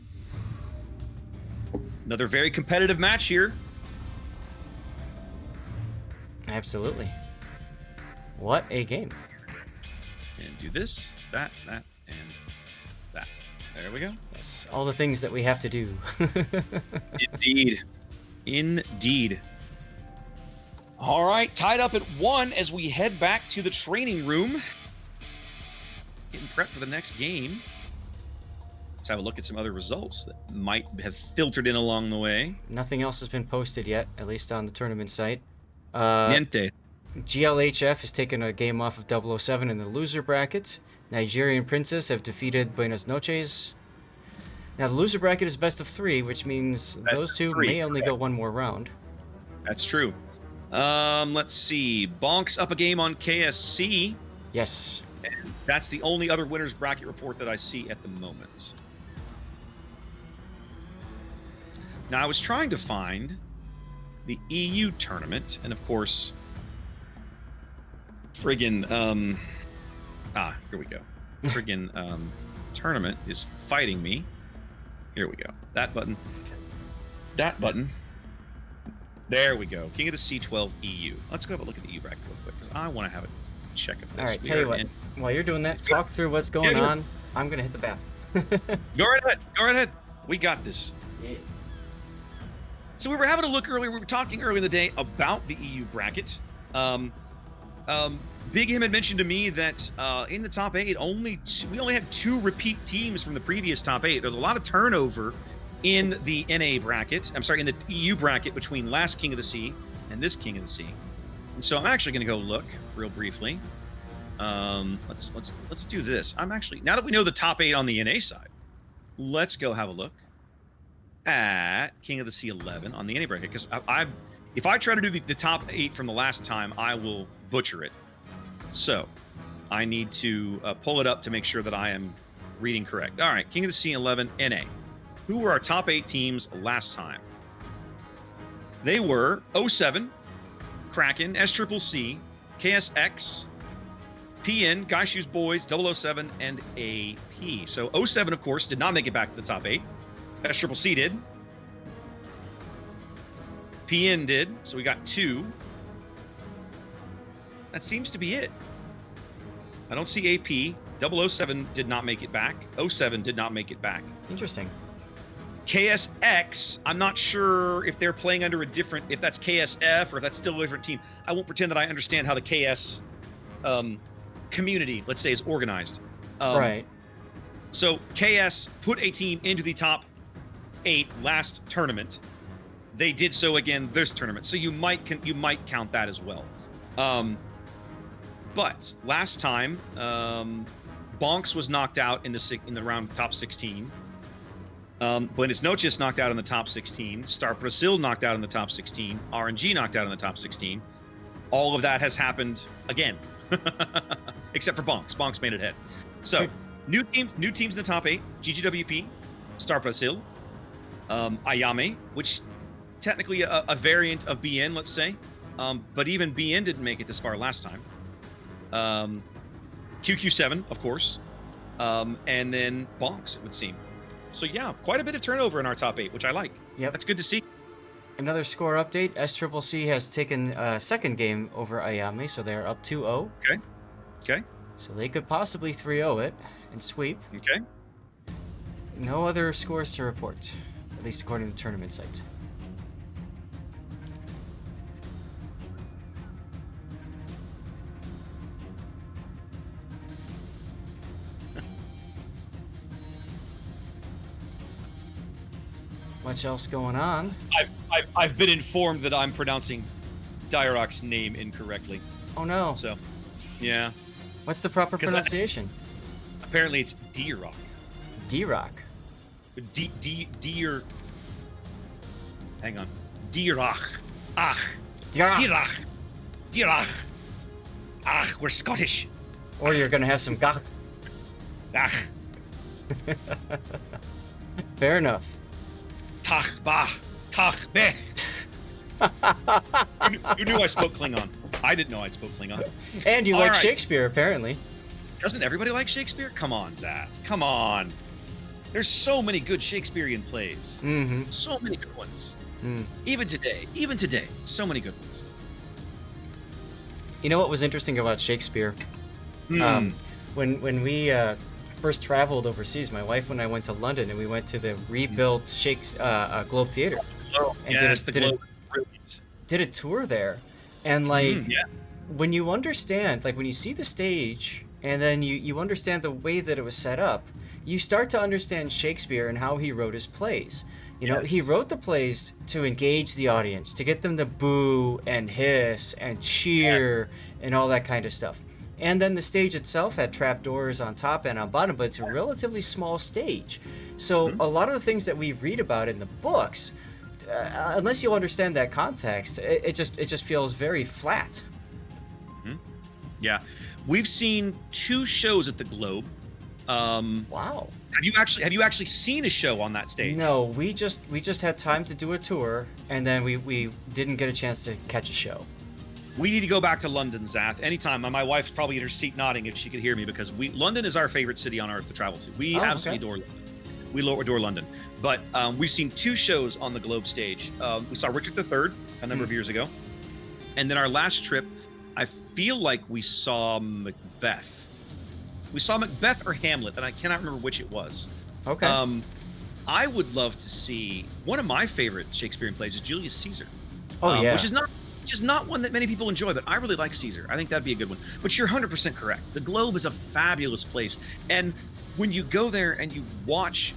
Another very competitive match here. Absolutely. What a game. And do this, that, and that. There we go. Yes, all the things that we have to do. Indeed. All right, tied up at 1 as we head back to the training room. Getting prepped for the next game. Let's have a look at some other results that might have filtered in along the way. Nothing else has been posted yet, at least on the tournament site. Niente. GLHF has taken a game off of 007 in the loser bracket. Nigerian Princess have defeated Buenos Noches. Now, the loser bracket is best of 3, which means those two may only go one more round. That's true. Let's see. Bonk's up a game on KSC. Yes. And that's the only other winners bracket report that I see at the moment. Now, I was trying to find the EU tournament, and of course, friggin', here we go. Friggin', tournament is fighting me. Here we go. That button. There we go. King of the C12 EU. Let's go have a look at the EU bracket real quick because I want to have a check of this. All right, tell you what. While you're doing that, talk through what's going on. I'm gonna hit the bathroom. Go right ahead. Go right ahead. We got this. Yeah. So we were having a look earlier. We were talking earlier in the day about the EU bracket. Big Him had mentioned to me that in the top 8, we only had 2 repeat teams from the previous top 8. There's a lot of turnover in the NA bracket. I'm sorry, in the EU bracket between last King of the Sea and this King of the Sea. And so I'm actually going to go look real briefly. Let's do this. I'm actually, now that we know the top 8 on the NA side, let's go have a look at King of the Sea 11 on the NA bracket, because if I try to do the top 8 from the last time, I will butcher it. So I need to pull it up to make sure that I am reading correct. All right, King of the Sea 11 NA. Who were our top 8 teams last time? They were 07, Kraken, SCCC, KSX, PN, Guy Shoes Boys, 007, and AP. So 07, of course, did not make it back to the top 8. SCCC did. PN did. So we got 2. That seems to be it. I don't see AP. 007 did not make it back. 07 did not make it back. Interesting. KSX, I'm not sure if they're playing under a different, if that's KSF or if that's still a different team. I won't pretend that I understand how the KS community, let's say, is organized. Right. So KS put a team into the top 8 last tournament. They did so again this tournament. So you might count that as well. But last time, Bonks was knocked out in the round top 16. Buenos Noches knocked out in the top 16. Star Brazil knocked out in the top 16. RNG knocked out in the top 16. All of that has happened again, except for Bonks. Bonks made it ahead. So new teams in the top 8: GGWP, Star Brazil, Ayame, which technically a variant of BN, let's say, but even BN didn't make it this far last time. QQ7, of course, and then Bonks, it would seem. So yeah, quite a bit of turnover in our top 8, which I like. Yep. That's good to see. Another score update. SCCC has taken a second game over Ayame, so they're up 2-0. Okay. So they could possibly 3-0 it and sweep. Okay. No other scores to report, at least according to the tournament site. Much else going on? I've been informed that I'm pronouncing Dyrok's name incorrectly. Oh no. So, yeah. What's the proper pronunciation? Apparently it's D-Rock. D-Rock. Deer. Hang on. D-Rock. Ach. D-Rock. D-Rock. Ach, we're Scottish. Or you're gonna have some gach. Ach. Fair enough. Tach ba. Tach be. Who knew I spoke Klingon? I didn't know I spoke Klingon. And you like Shakespeare, apparently. Doesn't everybody like Shakespeare? Come on, Zach. Come on. There's so many good Shakespearean plays. Mm-hmm. So many good ones. Mm. Even today, so many good ones. You know what was interesting about Shakespeare? When we first traveled overseas, my wife and I went to London, and we went to the rebuilt Globe Theater. And did a tour there. And when you understand, like when you see the stage and then you understand the way that it was set up, you start to understand Shakespeare and how he wrote his plays. You know, he wrote the plays to engage the audience, to get them to boo and hiss and cheer and all that kind of stuff. And then the stage itself had trapdoors on top and on bottom, but it's a relatively small stage. So a lot of the things that we read about in the books, unless you understand that context, it just feels very flat. Yeah, we've seen 2 shows at the Globe. Wow. Have you actually seen a show on that stage? No, we just had time to do a tour, and then we didn't get a chance to catch a show. We need to go back to London, Zath. Anytime. My wife's probably in her seat nodding if she could hear me, because London is our favorite city on earth to travel to. We absolutely adore London. we lower door London. But we've seen 2 shows on the Globe stage. We saw Richard III a number of years ago. And then our last trip, I feel like we saw Macbeth. We saw Macbeth or Hamlet, and I cannot remember which it was. Okay. I would love to see, one of my favorite Shakespearean plays is Julius Caesar. Oh, yeah. Which is not one that many people enjoy, but I really like Caesar. I think that'd be a good one. But you're 100% correct. The Globe is a fabulous place. And when you go there and you watch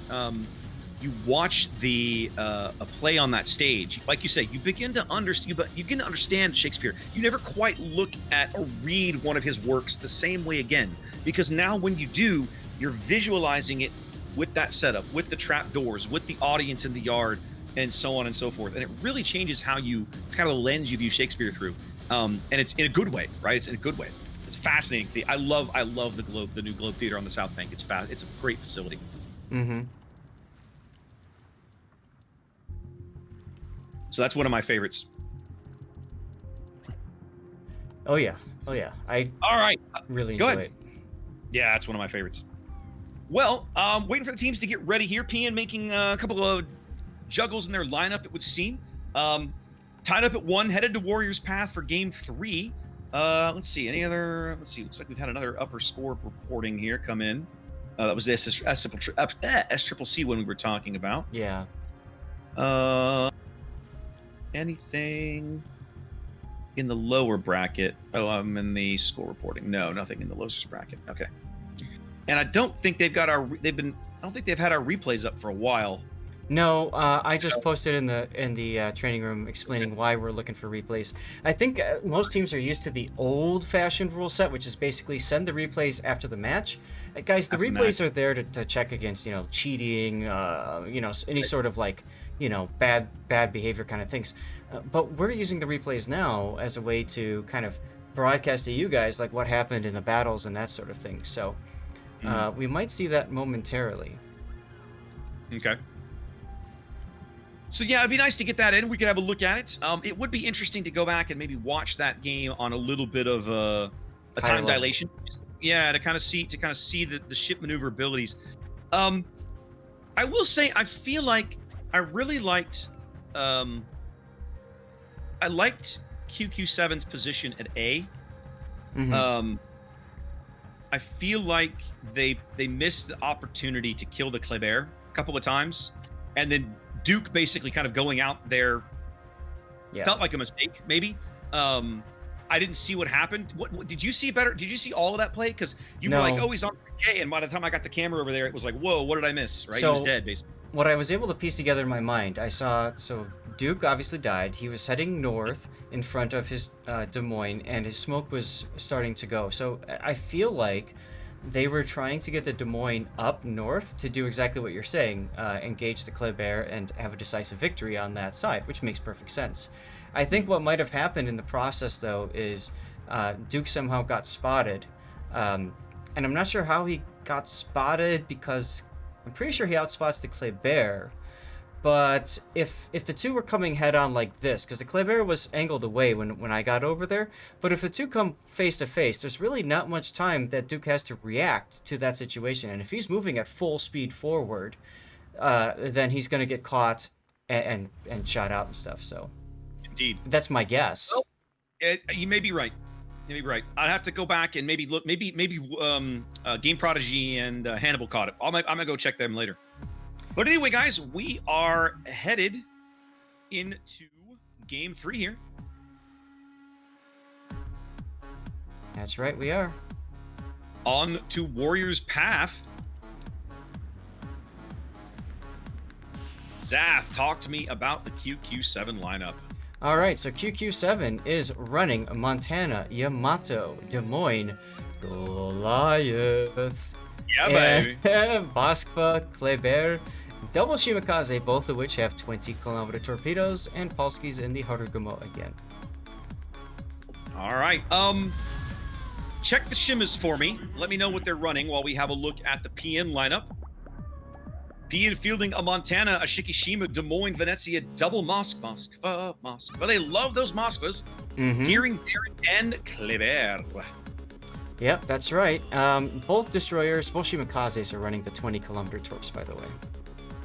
the a play on that stage, like you say, you begin to understand Shakespeare. You never quite look at or read one of his works the same way again, because now when you do, you're visualizing it with that setup, with the trap doors, with the audience in the yard, and so on and so forth. And it really changes how you kind of the lens you view Shakespeare through. And it's in a good way, right? It's in a good way. It's fascinating. I love the Globe, the new Globe Theater on the South Bank. It's a great facility. Mm-hmm. So that's one of my favorites. Oh yeah. All right. Really Go enjoy ahead. it. Yeah, that's one of my favorites. Well, waiting for the teams to get ready here. PN making a couple of juggles in their lineup, it would seem. Tied up at 1, headed to Warriors Path for game 3. Let's see. Looks like we've had another upper score reporting here come in. That was the SCCC one we were talking about. Yeah. Anything in the lower bracket? Oh, I'm in the score reporting. No, nothing in the losers bracket. Okay. And I don't think they've had our replays up for a while. No, I just posted in the training room explaining why we're looking for replays. I think most teams are used to the old-fashioned rule set, which is basically send the replays after the match. Guys, the replays are there to check against, cheating, any sort of bad behavior kind of things. But we're using the replays now as a way to kind of broadcast to you guys like what happened in the battles and that sort of thing. So we might see that momentarily. Okay. So yeah, it'd be nice to get that in. We could have a look at it. It would be interesting to go back and maybe watch that game on a little bit of a time dilation. Yeah, to kind of see the ship maneuverabilities. I will say I feel like I really liked QQ7's position at A. Mm-hmm. I feel like they missed the opportunity to kill the Kleber a couple of times, and then Duke basically kind of going out there felt like a mistake, maybe. I didn't see what happened. What did you see better? Did you see all of that play? Because you were like, oh, he's on K, and by the time I got the camera over there, it was like, whoa, what did I miss? Right? So, he was dead, basically. What I was able to piece together in my mind, I saw, Duke obviously died. He was heading north in front of his Des Moines, and his smoke was starting to go. So I feel like they were trying to get the Des Moines up north to do exactly what you're saying, engage the Kleber and have a decisive victory on that side, which makes perfect sense. I think what might have happened in the process, though, is Duke somehow got spotted. And I'm not sure how he got spotted, because I'm pretty sure he outspots the Kleber. But if the two were coming head on like this, because the Kleber was angled away when I got over there, but if the two come face to face, there's really not much time that Duke has to react to that situation. And if he's moving at full speed forward, then he's going to get caught and shot out and stuff. So, indeed, that's my guess. Well, you may be right. You may be right. I'd have to go back and maybe look. Maybe Game Prodigy and Hannibal caught it. I'm gonna go check them later. But anyway, guys, we are headed into game 3 here. That's right, we are. On to Warriors Path. Zath, talk to me about the QQ7 lineup. All right, so QQ7 is running Montana, Yamato, Des Moines, Goliath, Yeah, baby. Moskva, Kleber, double Shimakaze, both of which have 20-kilometer torpedoes, and Polski's in the Harugumo again. All right. Check the shimas for me. Let me know what they're running while we have a look at the PN lineup. PN fielding a Montana, a Shikishima, Des Moines, Venezia, double Moskva. They love those Moskvas. Mm-hmm. Gearing, Darren, and Kleber. Yep, that's right. Both destroyers, both Shimakazes are running the 20-kilometer torps, by the way.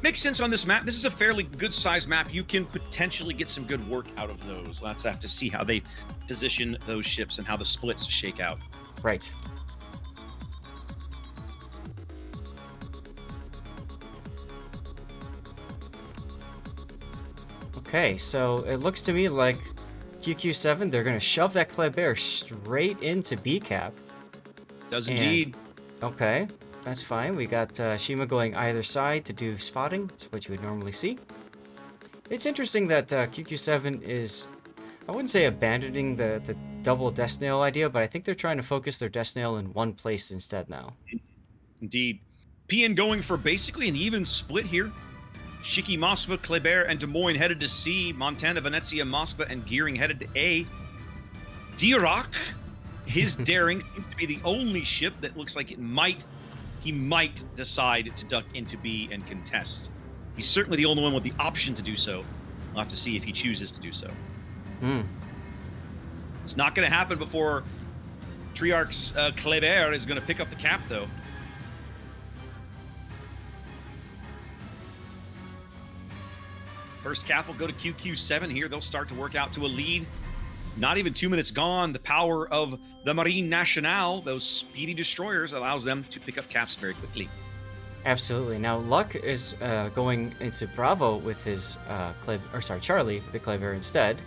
Makes sense on this map. This is a fairly good-sized map. You can potentially get some good work out of those. Let's have to see how they position those ships and how the splits shake out. Right. Okay, so it looks to me like QQ7, they're going to shove that Kleber straight into B cap. Does indeed. Okay, that's fine. We got Shima going either side to do spotting. That's what you would normally see. It's interesting that QQ7 is, I wouldn't say abandoning the double death snail idea, but I think they're trying to focus their death snail in one place instead now. Indeed. PN going for basically an even split here. Shiki, Moskva, Kleber, and Des Moines headed to C. Montana, Venezia, Moskva, and Gearing headed to A. Dirac, his daring seems to be the only ship that looks like he might decide to duck into B and contest. He's certainly the only one with the option to do so. We'll have to see if he chooses to do so. It's not going to happen before Triarch's Kleber is going to pick up the cap, though. First cap will go to QQ7 here. They'll start to work out to a lead. Not even 2 minutes gone. The power of the Marine Nationale, those speedy destroyers, allows them to pick up caps very quickly. Absolutely. Now Luck is going into Bravo with his Charlie with the Kleber instead.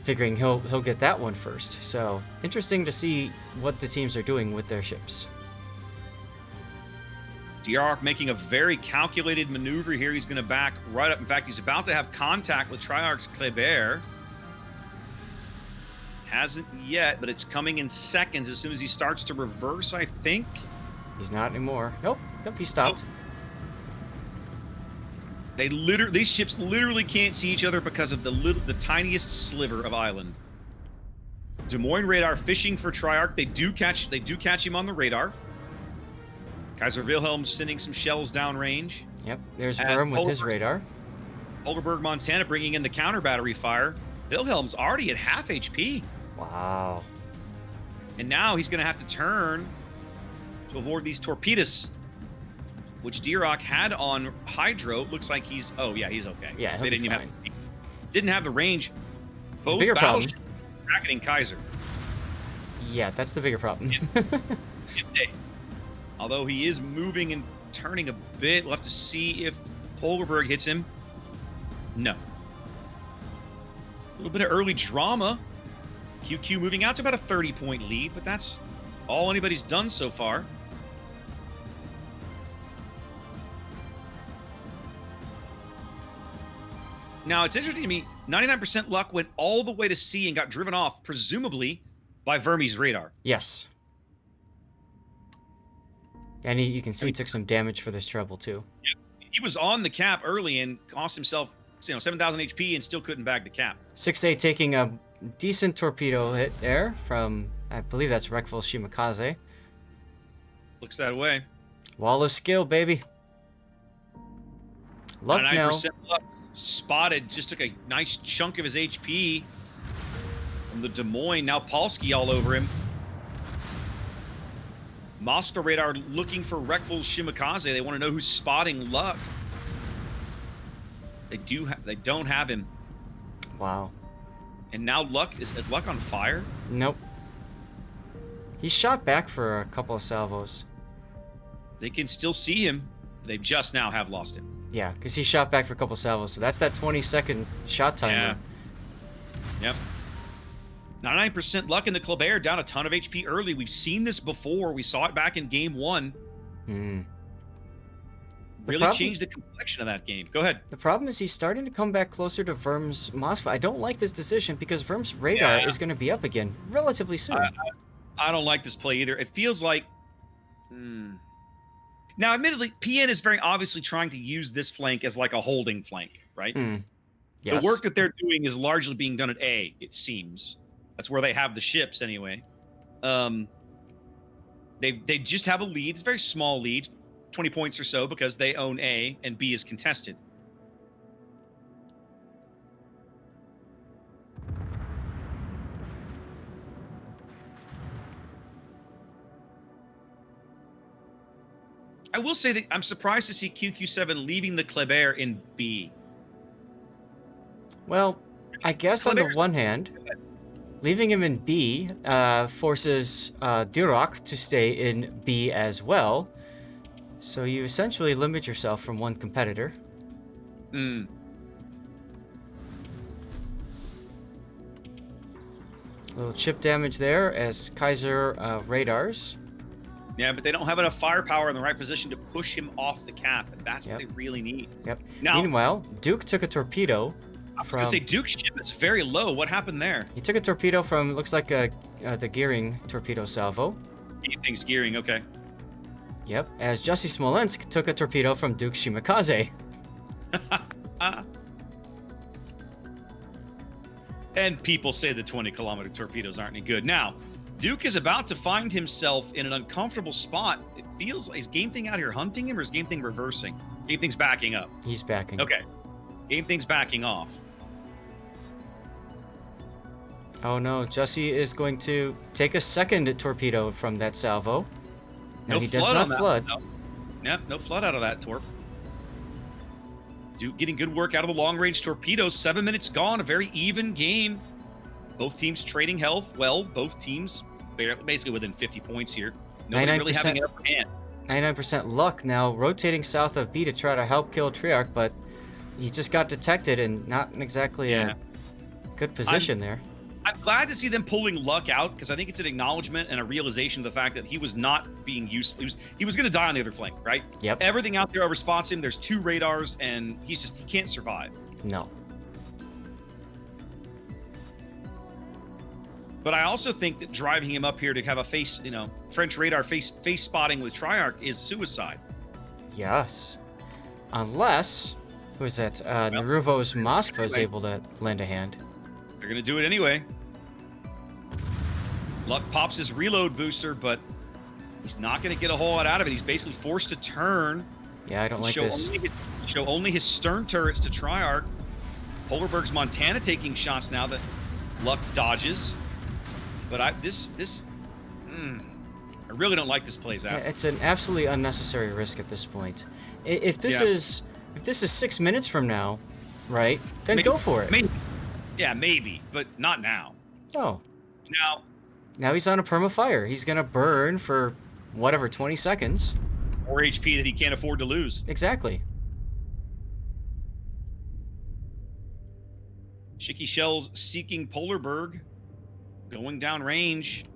Figuring he'll get that one first. So interesting to see what the teams are doing with their ships. Dirac making a very calculated maneuver here. He's going to back right up. In fact, he's about to have contact with Triarch's Kleber. Hasn't yet, but it's coming in seconds as soon as he starts to reverse, I think. He's not anymore. Nope, he stopped. Nope. These ships literally can't see each other because of the tiniest sliver of island. Des Moines radar fishing for Triarch. They do catch him on the radar. Kaiser Wilhelm sending some shells downrange. Yep, there's Firm with his radar. Holgerberg, Montana bringing in the counter battery fire. Wilhelm's already at half HP. Wow. And now he's going to have to turn to avoid these torpedoes, which Dirac had on Hydro. Looks like he's okay. Yeah, he'll be fine. Didn't have the range. Both bigger problem. bracketing Kaiser. Yeah, that's the bigger problem. Although he is moving and turning a bit. We'll have to see if Holgerberg hits him. No. A little bit of early drama. QQ moving out to about a 30-point lead, but that's all anybody's done so far. Now, it's interesting to me, 99% Luck went all the way to C and got driven off, presumably, by Vermes' radar. Yes. And you can see he took some damage for this trouble, too. Yeah, he was on the cap early and cost himself 7,000 HP and still couldn't bag the cap. 6A taking a decent torpedo hit there from, I believe that's Wreckful Shimakaze. Looks that way. Wall of skill, baby. Luck now. 99% Luck spotted, just took a nice chunk of his HP from the Des Moines. Now Polsky all over him. Moskva radar looking for Wreckful Shimakaze. They want to know who's spotting Luck. They don't have him. Wow. And now Luck is Luck on fire? Nope. He shot back for a couple of salvos. They can still see him. They just now have lost him. Yeah, because he shot back for a couple of salvos. So that's that 20-second shot timer. Yeah. Yep. 99% Luck in the Kleber, down a ton of HP early. We've seen this before. We saw it back in game 1. Really changed the complexion of that game. Go ahead. The problem is he's starting to come back closer to Vermes' Moskva. I don't like this decision because Vermes' radar is going to be up again relatively soon. I don't like this play either. It feels like... Now, admittedly, PN is very obviously trying to use this flank as like a holding flank, right? Yes. The work that they're doing is largely being done at A, it seems. That's where they have the ships anyway. They just have a lead. It's a very small lead, 20 points or so, because they own A and B is contested. I will say that I'm surprised to see QQ7 leaving the Kleber in B. Well, I guess on the Kleber's one hand, leaving him in B forces Dirac to stay in B as well. So you essentially limit yourself from one competitor. Hmm. Little chip damage there as Kaiser radars. Yeah, but they don't have enough firepower in the right position to push him off the cap, and that's what they really need. Yep. Now, meanwhile, Duke took a torpedo. I was going to say Duke's ship is very low. What happened there? He took a torpedo from, looks like the gearing torpedo salvo. Things gearing, okay. Yep, as Jussi Smolensk took a torpedo from Duke Shimakaze. And people say the 20-kilometer torpedoes aren't any good. Now, Duke is about to find himself in an uncomfortable spot. It feels like, is Game Thing out here hunting him, or is Game Thing reversing? Game Thing's backing up. He's backing. Okay. Game Thing's backing off. Oh no, Jussi is going to take a second torpedo from that salvo. No, he does not flood. No. Yep, no flood out of that torp. Duke getting good work out of the long-range torpedoes. 7 minutes gone, a very even game. Both teams trading health. Well, both teams basically within 50 points here. Nobody really having an upper hand. 99% luck now, rotating south of B to try to help kill Triarch, but he just got detected and not in exactly a good position there. I'm glad to see them pulling Luck out, because I think it's an acknowledgement and a realization of the fact that he was not being useful. He was going to die on the other flank, right? Yep. Everything out there outspots him. There's 2 radars, and he can't survive. No. But I also think that driving him up here to have a French radar face spotting with Triarch is suicide. Yes. Unless, who is that? Naruvo's Moskva is able to lend a hand. They're going to do it anyway. Luck pops his reload booster, but he's not going to get a whole lot out of it. He's basically forced to turn. Yeah, I don't like this. Show only his stern turrets to Triarch. Polarberg's Montana taking shots now that Luck dodges. But I really don't like this plays out. Yeah, it's an absolutely unnecessary risk at this point. If this is 6 minutes from now, right? Then Maybe, go for it. Maybe. Yeah, maybe, but not now. Oh. Now he's on a perma fire. He's gonna burn for whatever 20 seconds. More HP that he can't afford to lose. Exactly. Shicky Shells seeking Polarberg. Going down range.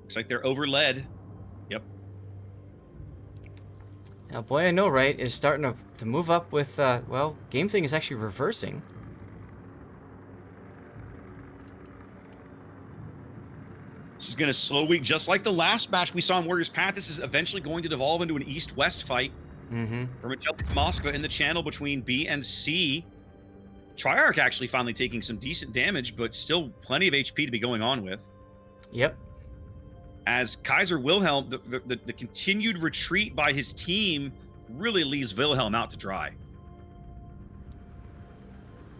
Looks like they're over lead. Yep. Now, boy, I know, right, is starting to move up with, well, Game Thing is actually reversing. This is going to slowly, just like the last match we saw in Warriors Path, this is eventually going to devolve into an east-west fight. Mm-hmm. Vermicelli's Moskva in the channel between B and C. Triarch actually finally taking some decent damage, but still plenty of HP to be going on with. Yep. As Kaiser Wilhelm, the continued retreat by his team really leaves Wilhelm out to dry.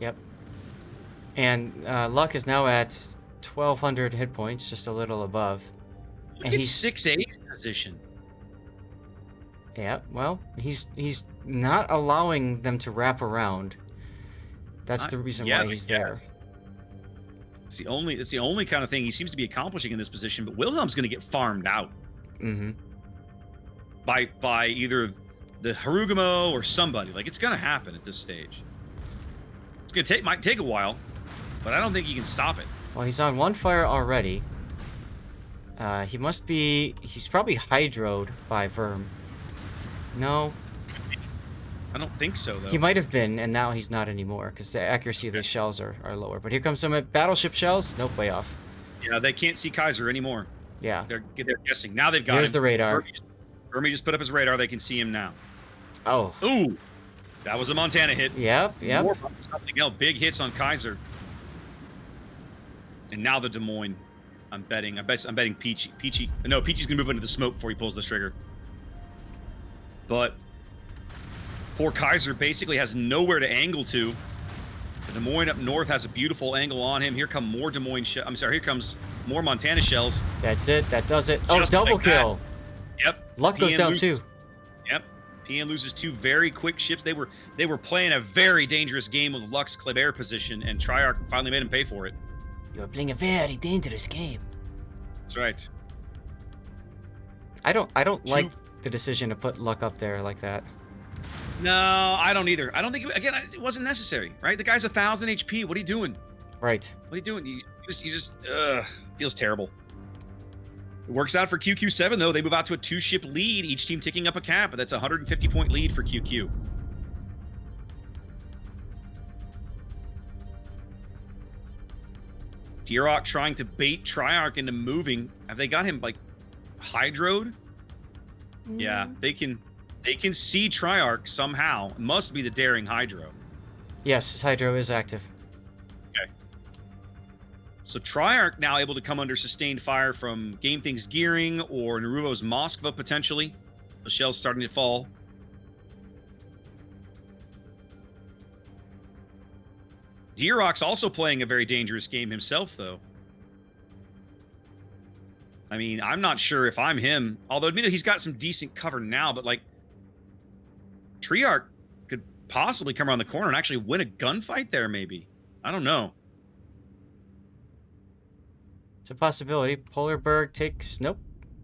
Yep. And Luck is now at 1,200 hit points, just a little above. Look and at he's 6-8 position. Yeah, well, he's not allowing them to wrap around. That's the reason why he's there. It's the only kind of thing he seems to be accomplishing in this position, but Wilhelm's going to get farmed out. Mm-hmm. By either the Harugumo or somebody. Like, it's going to happen at this stage. It's going to might take a while, but I don't think he can stop it. Well, he's on one fire already. He's probably hydroed by Verm. No. I don't think so, though. He might have been, and now he's not anymore, because the accuracy of these shells are lower. But here comes some battleship shells. Nope, way off. Yeah, they can't see Kaiser anymore. Yeah. They're guessing. Now they've got Here's him. the radar. Vermi just put up his radar. They can see him now. Oh. Ooh. That was a Montana hit. Yep. More something else. Big hits on Kaiser. And now the Des Moines. I'm betting Peachy. No, Peachy's going to move into the smoke before he pulls the trigger. But poor Kaiser basically has nowhere to angle to. The Des Moines up north has a beautiful angle on him. Here come more Des Moines here comes more Montana shells. That's it. That does it. Oh, Just double like kill. Yep. Luck goes down too. Ian loses 2 very quick ships. They were playing a very dangerous game with Lux Kleber position, and Triarch finally made him pay for it. You're playing a very dangerous game. That's right. I don't like the decision to put Luck up there like that. No, I don't either. I don't think it wasn't necessary, right? The guy's 1,000 HP. What are you doing? Right. What are you doing? You just feels terrible. It works out for QQ7 though. They move out to a 2-ship lead, each team ticking up a cap, but that's a 150-point lead for QQ. Dierok trying to bait Triarch into moving. Have they got him like hydroed? Yeah, they can see Triarch somehow. It must be the daring hydro. Yes, his hydro is active. Okay. So Triarch now able to come under sustained fire from Game Thing's Gearing or Naruvo's Moskva potentially. The shell's starting to fall. Dierok's also playing a very dangerous game himself, though. I mean, I'm not sure if I'm him. Although, admittedly, he's got some decent cover now, but, like, Triarch could possibly come around the corner and actually win a gunfight there, maybe. I don't know. It's a possibility. Polarberg takes... Nope.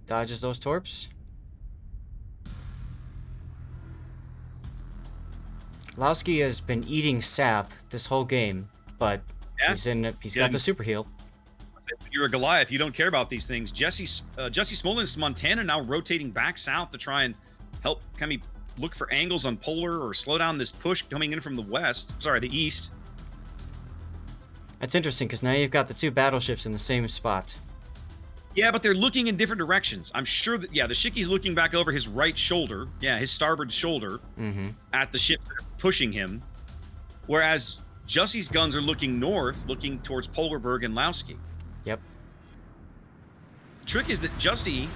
Dodges those torps. Lowski has been eating sap this whole game, but Yeah. he's got the super heal. You're a Goliath. You don't care about these things. Jesse Smolin's Montana now rotating back south to try and help kind of look for angles on Polar or slow down this push coming in from the west. Sorry, the east. That's interesting, because now you've got the 2 battleships in the same spot. Yeah, but they're looking in different directions. I'm sure that, yeah, the Shiki's looking back over his right shoulder. Yeah, his starboard shoulder at the ships that are pushing him. Whereas Jussie's guns are looking north, looking towards Polarberg and Lowski. Yep. The trick is that Jussie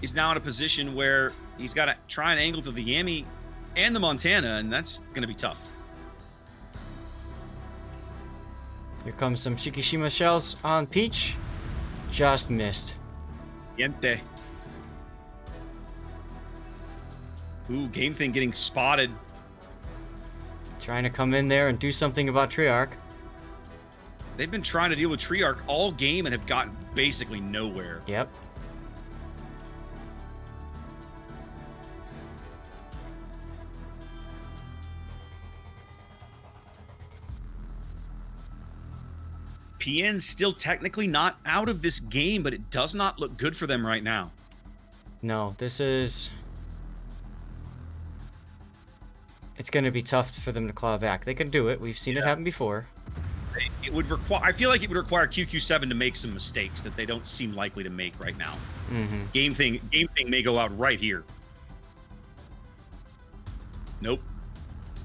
is now in a position where he's got to try and angle to the Yami and the Montana, and that's going to be tough. Here comes some Shikishima shells on Peach. Just missed. Niente. Ooh, Game Thing getting spotted. Trying to come in there and do something about Triarch. They've been trying to deal with Triarch all game and have gotten basically nowhere. Yep. PN's still technically not out of this game, but it does not look good for them right now. No, this is... It's going to be tough for them to claw back. They can do it. We've seen it happen before. It would require. I feel like it would require QQ7 to make some mistakes that they don't seem likely to make right now. Game Thing may go out right here. Nope.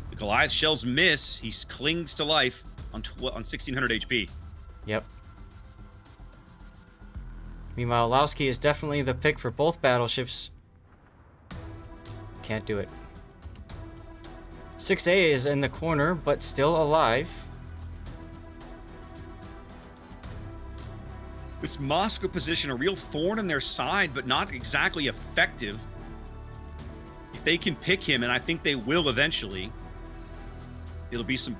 The Goliath shells miss. He clings to life on 1600 HP. Yep. Meanwhile, Lowski is definitely the pick for both battleships. Can't do it. 6A is in the corner, but still alive. This Moscow position, a real thorn in their side, but not exactly effective. If they can pick him, and I think they will eventually, it'll be some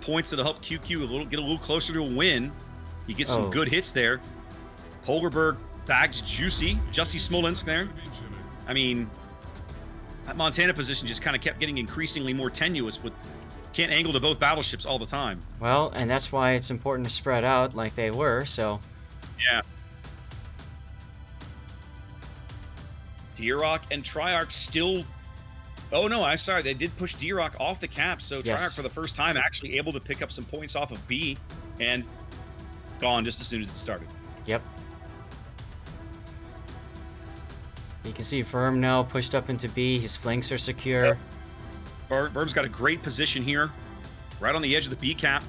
points that'll help QQ get a little closer to a win. He gets some good hits there. Polarberg bags Jussie Smolensk there. I mean, that Montana position just kind of kept getting increasingly more tenuous with can't angle to both battleships all the time. Well, and that's why it's important to spread out like they were, so... Yeah. Dierok and Triarch still... Oh, no, I'm sorry. They did push Dierok off the cap, so Triarch, for the first time, actually able to pick up some points off of B, and gone just as soon as it started. Yep. You can see Firm now pushed up into B. His flanks are secure. Yep. Verm's got a great position here, right on the edge of the B cap.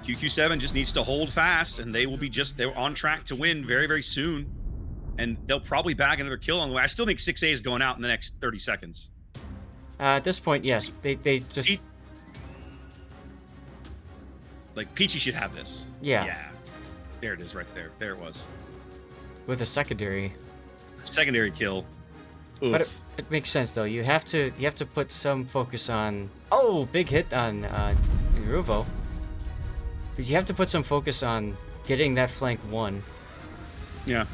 QQ7 just needs to hold fast, and they will be they're on track to win very, very soon. And they'll probably bag another kill on the way. I still think 6A is going out in the next 30 seconds. At this point, yes. They just... Like, Peachy should have this. Yeah. Yeah. There it is right there. There it was. With a secondary. Secondary kill. But Oof. it makes sense though. You have to put some focus on. Oh, big hit on Ruvo. But you have to put some focus on getting that flank one. Yeah.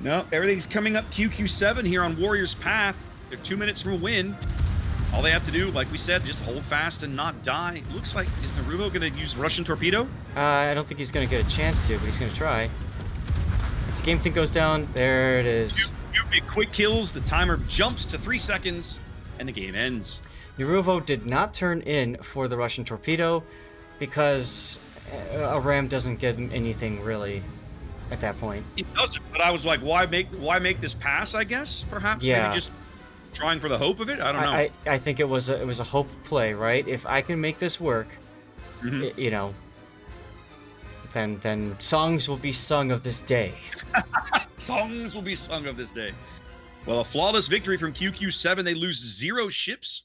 No, everything's coming up QQ7 here on Warriors Path. They're 2 minutes from a win. All they have to do, like we said, just hold fast and not die. It looks like, is Naruto going to use Russian Torpedo? I don't think he's going to get a chance to, but he's going to try. Its game thing goes down. There it is. Two big quick kills. The timer jumps to 3 seconds, and the game ends. Naruto did not turn in for the Russian Torpedo because a ram doesn't get him anything really at that point. It doesn't, but I was like, why make this pass, I guess, perhaps? Yeah. Maybe just trying for the hope of it? I don't know. I think it was a hope play, right? If I can make this work, you know, then songs will be sung of this day. Songs will be sung of this day. Well, a flawless victory from QQ7. They lose 0 ships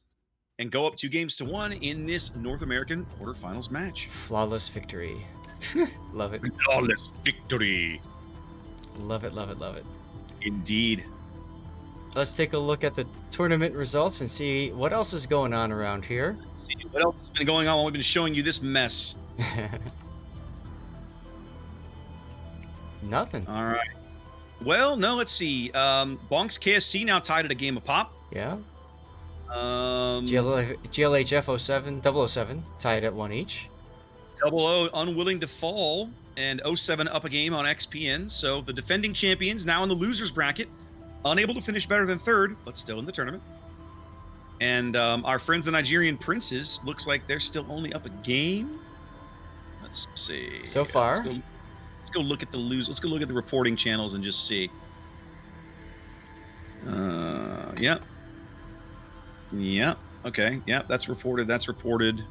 and go up 2-1 in this North American quarterfinals match. Flawless victory. Love it. Flawless victory. Love it, love it, love it. Indeed. Let's take a look at the tournament results and see what else is going on around here. Let's see what else has been going on while we've been showing you this mess. Nothing. All right. Well, no, let's see. Bonk's KSC now tied at a game of pop. Yeah. GLHF 007 tied at 1 each. 00 unwilling to fall, and 07 up a game on XPN. So the defending champions now in the losers bracket, unable to finish better than third, but still in the tournament. And our friends the Nigerian Princes, looks like they're still only up a game. Let's see. So far. Let's go look at the Let's go look at the reporting channels and just see. Yeah. Yeah. Okay. Yeah, that's reported. That's reported.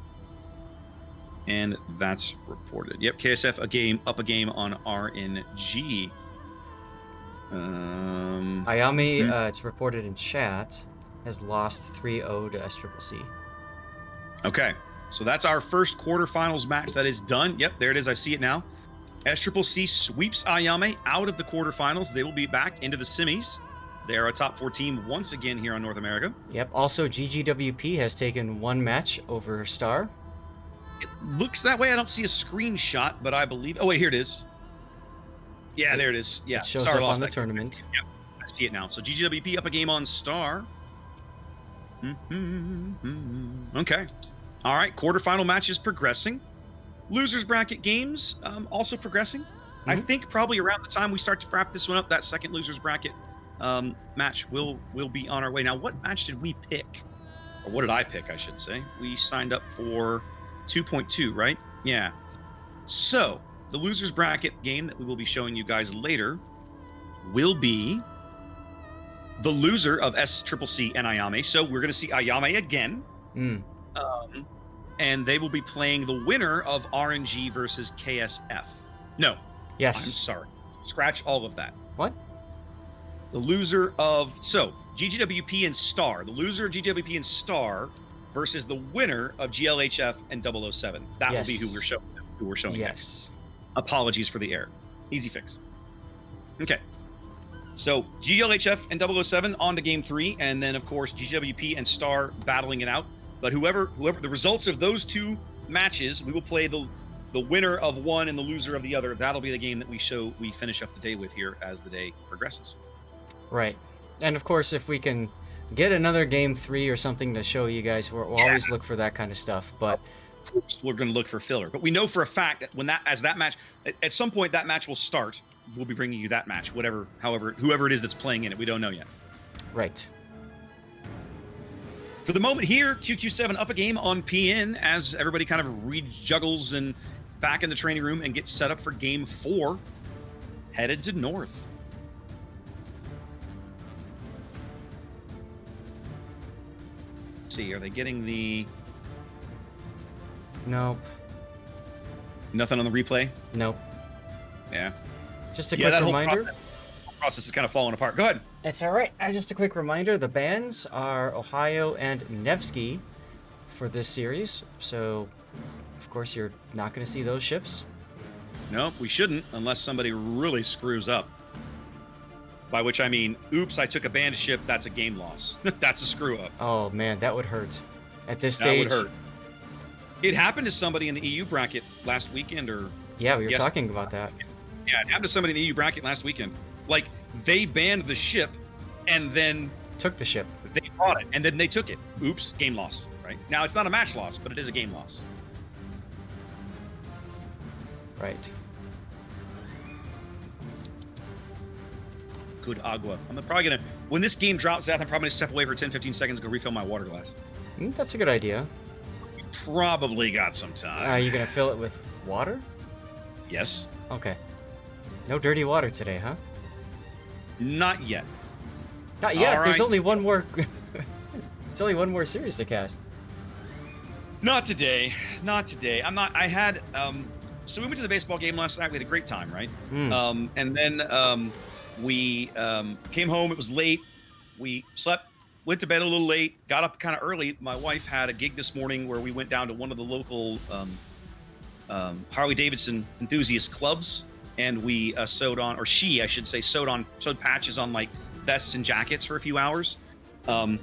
And that's reported. Yep, KSF up a game on RNG. Ayami, it's reported in chat, has lost 3-0 to SCCC. Okay, so that's our first quarterfinals match that is done. Yep, there it is. I see it now. SCCC sweeps Ayame out of the quarterfinals. They will be back into the semis. They are a top 4 team once again here on North America. Yep, also GGWP has taken 1 match over Star. It looks that way. I don't see a screenshot, but I believe... Oh, wait, here it is. Yeah, there it is. Yeah, it shows Star up lost on the that tournament. game. Yep, I see it now. So GGWP up a game on Star. Okay. All right, quarterfinal matches progressing. Losers bracket games also progressing. I think probably around the time we start to wrap this one up, that second losers bracket match will be on our way. Now, what match did we pick? Or what did I pick, I should say? We signed up for 2.2, right? Yeah. So, the losers bracket game that we will be showing you guys later will be the loser of SCCC and Ayame. So, we're going to see Ayame again. And they will be playing the winner of RNG versus KSF. No. Yes. I'm sorry. Scratch all of that. What? The loser of... So, GGWP and Star. The loser of GGWP and Star versus the winner of GLHF and 007. That will be who we're showing next. Apologies for the error. Easy fix. Okay. So, GLHF and 007 on to game 3, and then, of course, GGWP and Star battling it out. But whoever the results of those 2 matches, we will play the winner of one and the loser of the other. That'll be the game that we finish up the day with here as the day progresses. Right. And of course, if we can get another game 3 or something to show you guys, we'll always look for that kind of stuff. But we're going to look for filler. But we know for a fact that at some point that match will start. We'll be bringing you that match, whoever it is that's playing in it. We don't know yet. Right. For the moment here, QQ7 up a game on PN as everybody kind of rejuggles and back in the training room and gets set up for game 4, headed to North. Let's see, are they getting the... Nope. Nothing on the replay? Nope. Yeah. Just a quick reminder. Process is kind of falling apart. Go ahead. It's all right. Just a quick reminder. The bans are Ohio and Nevsky for this series. So, of course, you're not going to see those ships. Nope, we shouldn't unless somebody really screws up. By which I mean, oops, I took a bandit ship. That's a game loss. That's a screw up. Oh man, that would hurt. At this That stage. would hurt. It happened to somebody in the EU bracket last weekend, or Yeah, we were talking about that. yeah, it happened to somebody in the EU bracket last weekend. Like they banned the ship, and then Took the ship. they bought it, and then they took it. Oops, game loss. Right now, it's not a match loss, but it is a game loss. Right. Good agua. I'm probably gonna, when this game drops out, I'm probably gonna step away for 10-15 seconds, go refill my water glass. That's a good idea. Probably got some time. Are you gonna fill it with water? Yes. Okay. No dirty water today, huh? Not yet. Not yet. All There's right. only one more. There's only one more series to cast. Not today. Not today. I'm not. I had. So we went to the baseball game last night. We had a great time, right? And then we came home. It was late. We slept. Went to bed a little late. Got up kind of early. My wife had a gig this morning where we went down to one of the local Harley Davidson enthusiast clubs, and we sewed on, or she, I should say, sewed patches on like vests and jackets for a few hours. Okay.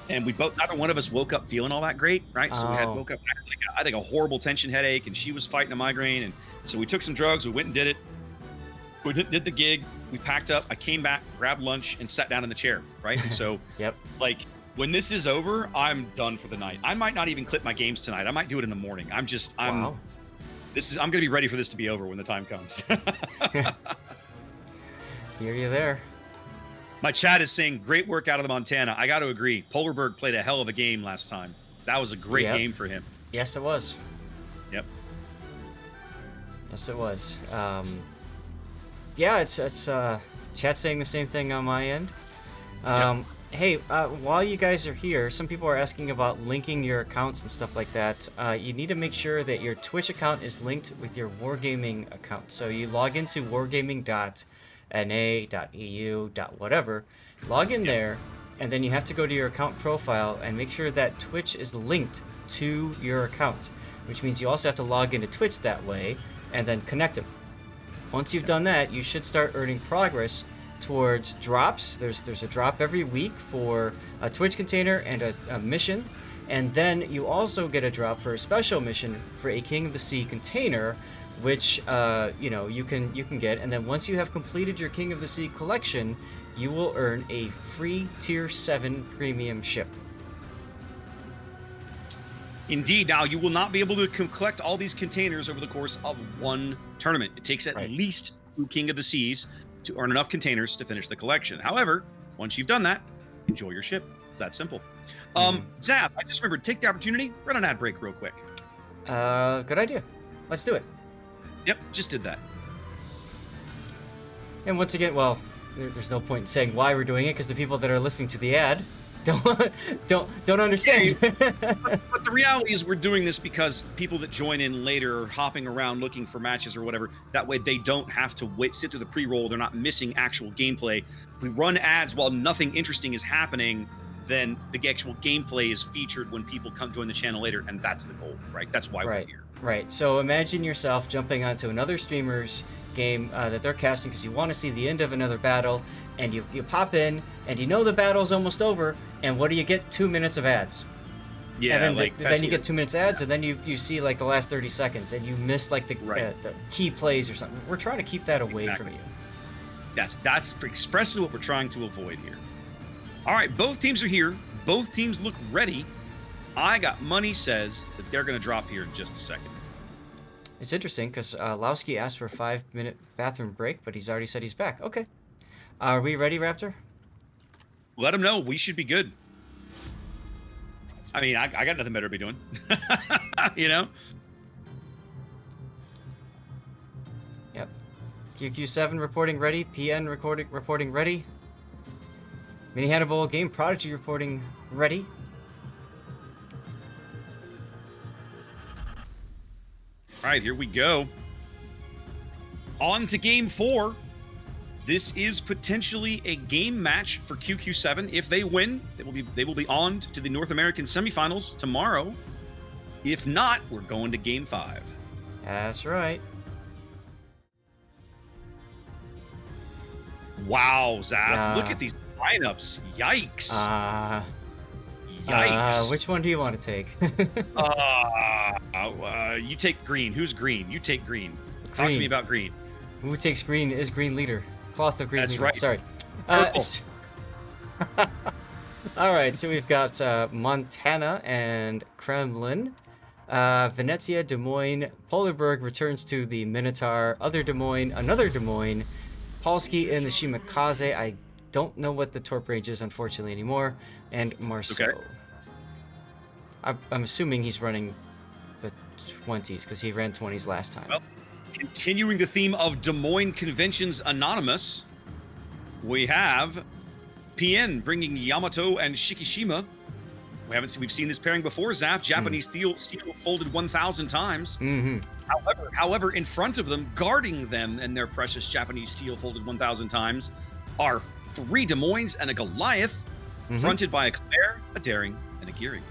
And we both, neither one of us woke up feeling all that great, right? So we had Oh. woke up, I had like a horrible tension headache, and she was fighting a migraine, and so we took some drugs. We went and did it. We did the gig. We packed up. I came back, grabbed lunch, and sat down in the chair, right? And so, Yep. like, when this is over, I'm done for the night. I might not even clip my games tonight. I might do it in the morning. I'm Wow. I'm gonna be ready for this to be over when the time comes. Hear you there. My chat is saying, great work out of the Montana. I got to agree. Polarberg played a hell of a game last time. That was a great Yep. game for him. Yes, it was. Yep. Yes, it was. Yeah, it's chat saying the same thing on my end. Hey, while you guys are here, some people are asking about linking your accounts and stuff like that. You need to make sure that your Twitch account is linked with your Wargaming account. So you log into wargaming.na.eu. Whatever, log in there, and then you have to go to your account profile and make sure that Twitch is linked to your account, which means you also have to log into Twitch that way and then connect them. Once you've done that, you should start earning progress towards drops. There's a drop every week for a Twitch container and a mission, and then you also get a drop for a special mission for a King of the Sea container, which you can get. And then once you have completed your King of the Sea collection, you will earn a free Tier 7 premium ship. Indeed. Now, you will not be able to collect all these containers over the course of one tournament. It takes at Right. least 2 King of the Seas to earn enough containers to finish the collection. However, once you've done that, enjoy your ship. It's that simple. Zab, I just remembered, take the opportunity, run an ad break real quick. Good idea. Let's do it. Yep, just did that. And once again, well, there's no point in saying why we're doing it because the people that are listening to the ad don't understand. But the reality is we're doing this because people that join in later are hopping around looking for matches or whatever. That way they don't have to sit through the pre-roll. They're not missing actual gameplay. If we run ads while nothing interesting is happening, then the actual gameplay is featured when people come join the channel later, and that's the goal, right? That's why we're here. Right. So imagine yourself jumping onto another streamer's game that they're casting because you want to see the end of another battle, and you pop in and you know the battle's almost over, and what do you get? 2 minutes of ads. Yeah, and then, like then you get 2 minutes ads, and then you see like the last 30 seconds, and you miss like the key plays or something. We're trying to keep that away from you. That's expressly what we're trying to avoid here. All right, both teams are here. Both teams look ready. I got money says that they're going to drop here in just a second. It's interesting because Lowski asked for a 5-minute bathroom break, but he's already said he's back. Okay. Are we ready, Raptor? Let him know. We should be good. I mean, I got nothing better to be doing. You know? Yep. QQ7 reporting ready. PN reporting ready. Mini Hannibal Game Prodigy reporting ready. All right, here we go. On to game 4. This is potentially a game match for QQ7. If they win, they will be on to the North American semifinals tomorrow. If not, we're going to game 5. That's right. Wow, Zaf, Yeah. look at these lineups. Yikes. Which one do you want to take? You take green. Who's green? You take green. Talk to me about green. Who takes green is green leader. Cloth of green That's leader. right. Sorry. Purple. All right, so we've got Montana and Kremlin. Venezia, Des Moines, Polarberg returns to the Minotaur, other Des Moines, another Des Moines, Polsky in the Shimakaze. I don't know what the Torp range is, unfortunately, anymore, and Marceau. Okay. I'm assuming he's running the 20s, because he ran 20s last time. Well, continuing the theme of Des Moines Conventions Anonymous, we have PN bringing Yamato and Shikishima. We've seen this pairing before, Zaf. Japanese steel folded 1,000 times. Mm-hmm. However, in front of them, guarding them and their precious Japanese steel folded 1,000 times, are 3 Des Moines and a Goliath, fronted by a Claire, a Daring, and a Gearing.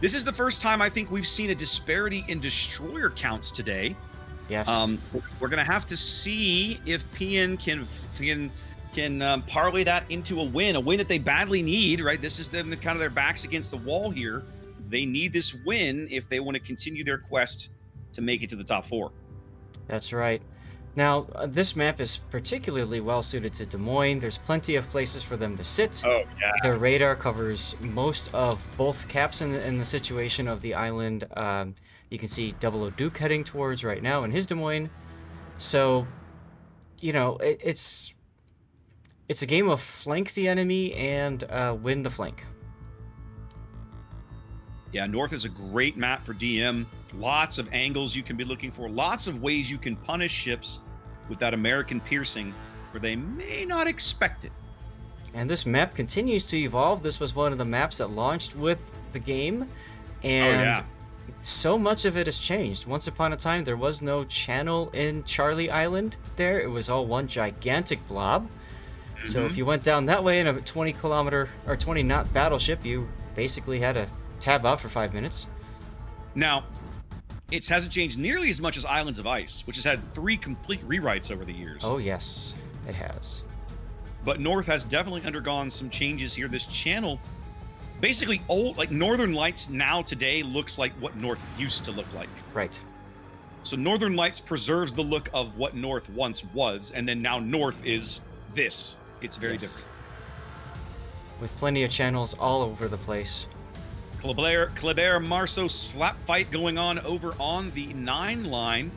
This is the first time I think we've seen a disparity in destroyer counts today. Yes. We're gonna have to see if PN can parlay that into a win that they badly need. Right, this is them kind of their backs against the wall here. They need this win if they want to continue their quest to make it to the top 4. That's right. Now, this map is particularly well suited to Des Moines. There's plenty of places for them to sit. Oh, yeah. Their radar covers most of both caps in the situation of the island. You can see 00 Duke heading towards right now in his Des Moines. So, you know, it's a game of flank the enemy and win the flank. Yeah, North is a great map for DM. Lots of angles you can be looking for. Lots of ways you can punish ships with that American piercing where they may not expect it. And this map continues to evolve. This was one of the maps that launched with the game. And so much of it has changed. Once upon a time, there was no channel in Charlie Island there. It was all one gigantic blob. So if you went down that way in a 20-kilometer or 20-knot battleship, you basically had to tab out for 5 minutes. Now, it hasn't changed nearly as much as Islands of Ice, which has had 3 complete rewrites over the years. Oh, yes, it has. But North has definitely undergone some changes here. This channel, basically Northern Lights now today looks like what North used to look like. Right. So Northern Lights preserves the look of what North once was, and then now North is this. It's very different. With plenty of channels all over the place. Kleber Marceau slap fight going on over on the 9 line.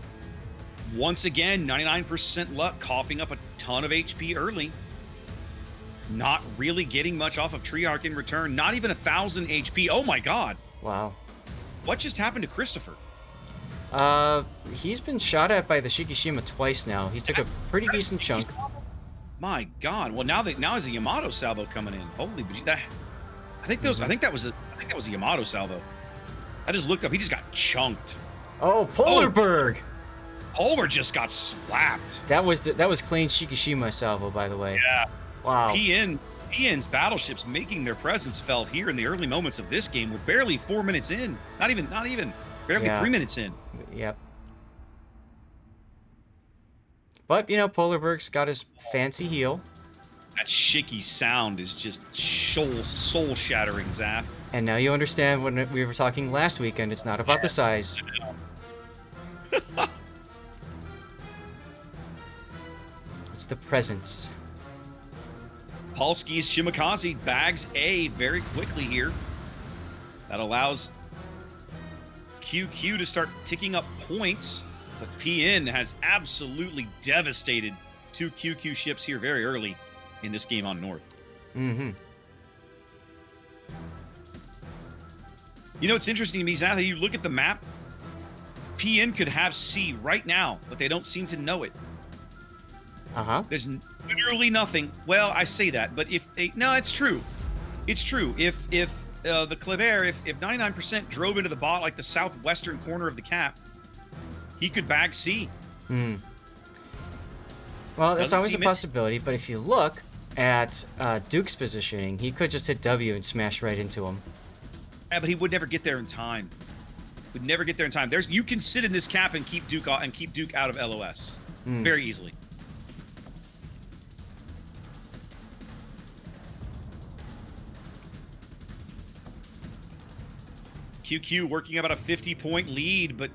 Once again, 99% luck, coughing up a ton of HP early. Not really getting much off of Treyarch in return. Not even 1,000 HP. Oh my god. Wow. What just happened to Christopher? He's been shot at by the Shikishima twice now. He took a pretty decent chunk. My god. Well, now there's a Yamato salvo coming in. Holy, I think that was a Yamato salvo. I just looked up. He just got chunked. Oh, Polarberg. Polar just got slapped. That was clean Shikishima salvo, by the way. Yeah. Wow. PN's battleships making their presence felt here in the early moments of this game. We're barely 4 minutes in. Not even. Barely 3 minutes in. Yep. But, you know, Polarberg's got his fancy heal. That shaky sound is just soul-shattering, Zaf. And now you understand when we were talking last weekend. It's not about the size. It's the presence. Polsky's Shimakaze bags A very quickly here. That allows QQ to start ticking up points. But PN has absolutely devastated 2 QQ ships here very early in this game on North. Mm-hmm. You know, it's interesting to me, Zaf, you look at the map, PN could have C right now, but they don't seem to know it. Uh-huh. There's literally nothing. Well, I say that, but no, it's true. It's true. If the Kleber, if 99% drove into the bot, like the southwestern corner of the cap, he could bag C. Hmm. Well, that's always a possibility, but if you look at Duke's positioning, he could just hit W and smash right into him. Yeah, but he would never get there in time. Would never get there in time. You can sit in this cap and keep Duke out of LOS very easily. QQ working about a 50-point lead, but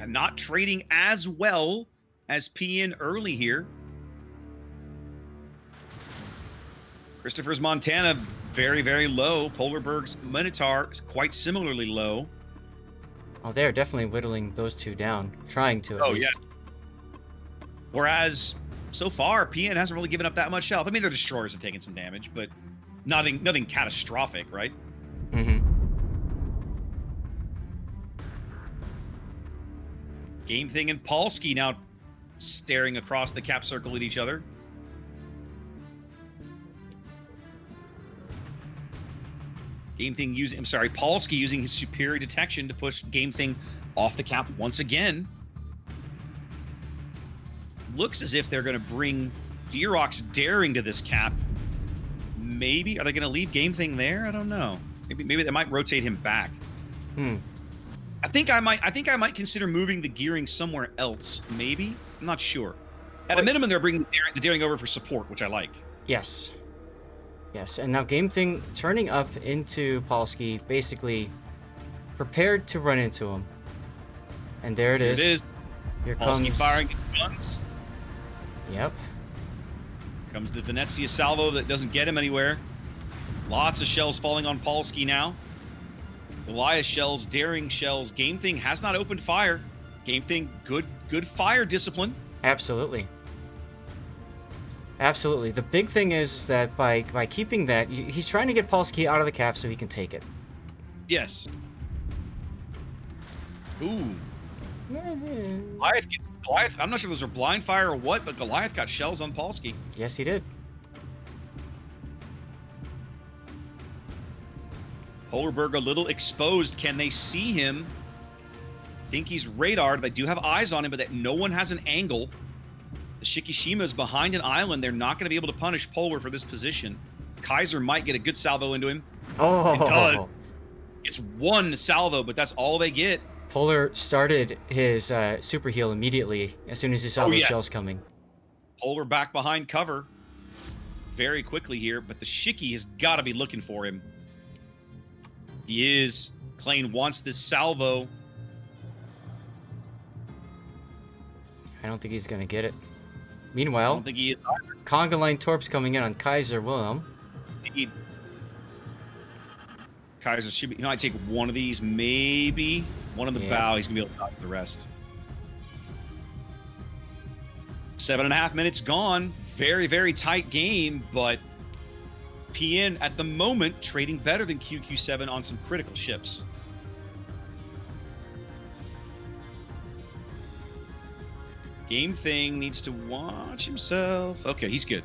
not trading as well as PN early here. Christopher's Montana very, very low. Polarberg's Minotaur is quite similarly low. Oh, they're definitely whittling those two down, trying to at least. Yeah. Whereas so far, PN hasn't really given up that much health. I mean, their destroyers have taken some damage, but nothing catastrophic, right? Mm-hmm. Game Thing and Polsky now staring across the cap circle at each other. Polsky using his superior detection to push Game Thing off the cap once again. Looks as if they're going to bring D-Rock's Daring to this cap. Maybe. Are they going to leave Game Thing there? I don't know. Maybe they might rotate him back. I think I might consider moving the gearing somewhere else. Maybe. I'm not sure. At a minimum, they're bringing the Daring over for support, which I like. Yes. Yes, and now Game Thing turning up into Polsky, basically prepared to run into him. And there it is. Here Polsky comes firing his guns. Yep. Comes the Venezia salvo that doesn't get him anywhere. Lots of shells falling on Polsky now. Goliath shells, Daring shells. Game Thing has not opened fire. Game Thing, good fire discipline. Absolutely. Absolutely. The big thing is that by keeping that, he's trying to get Polsky out of the cap so he can take it. Yes. Ooh. Goliath, I'm not sure if those are blind fire or what, but Goliath got shells on Polsky. Yes, he did. Polarberg a little exposed. Can they see him? Think he's radared. They do have eyes on him, but that no one has an angle. The Shikishima is behind an island. They're not going to be able to punish Polar for this position. Kaiser might get a good salvo into him. Oh. It does. It's one salvo, but that's all they get. Polar started his super heal immediately as soon as he saw those shells coming. Polar back behind cover very quickly here, but the Shiki has got to be looking for him. He is. Klein wants this salvo. I don't think he's going to get it. Meanwhile, I don't think he is either. Conga Line Torps coming in on Kaiser Wilhelm. Indeed. Kaiser should be. You know, I take one of these, maybe one on the bow. He's gonna be able to dodge the rest. 7.5 minutes gone. Very, very tight game, but PN at the moment trading better than QQ7 on some critical ships. Game Thing needs to watch himself. Okay, he's good.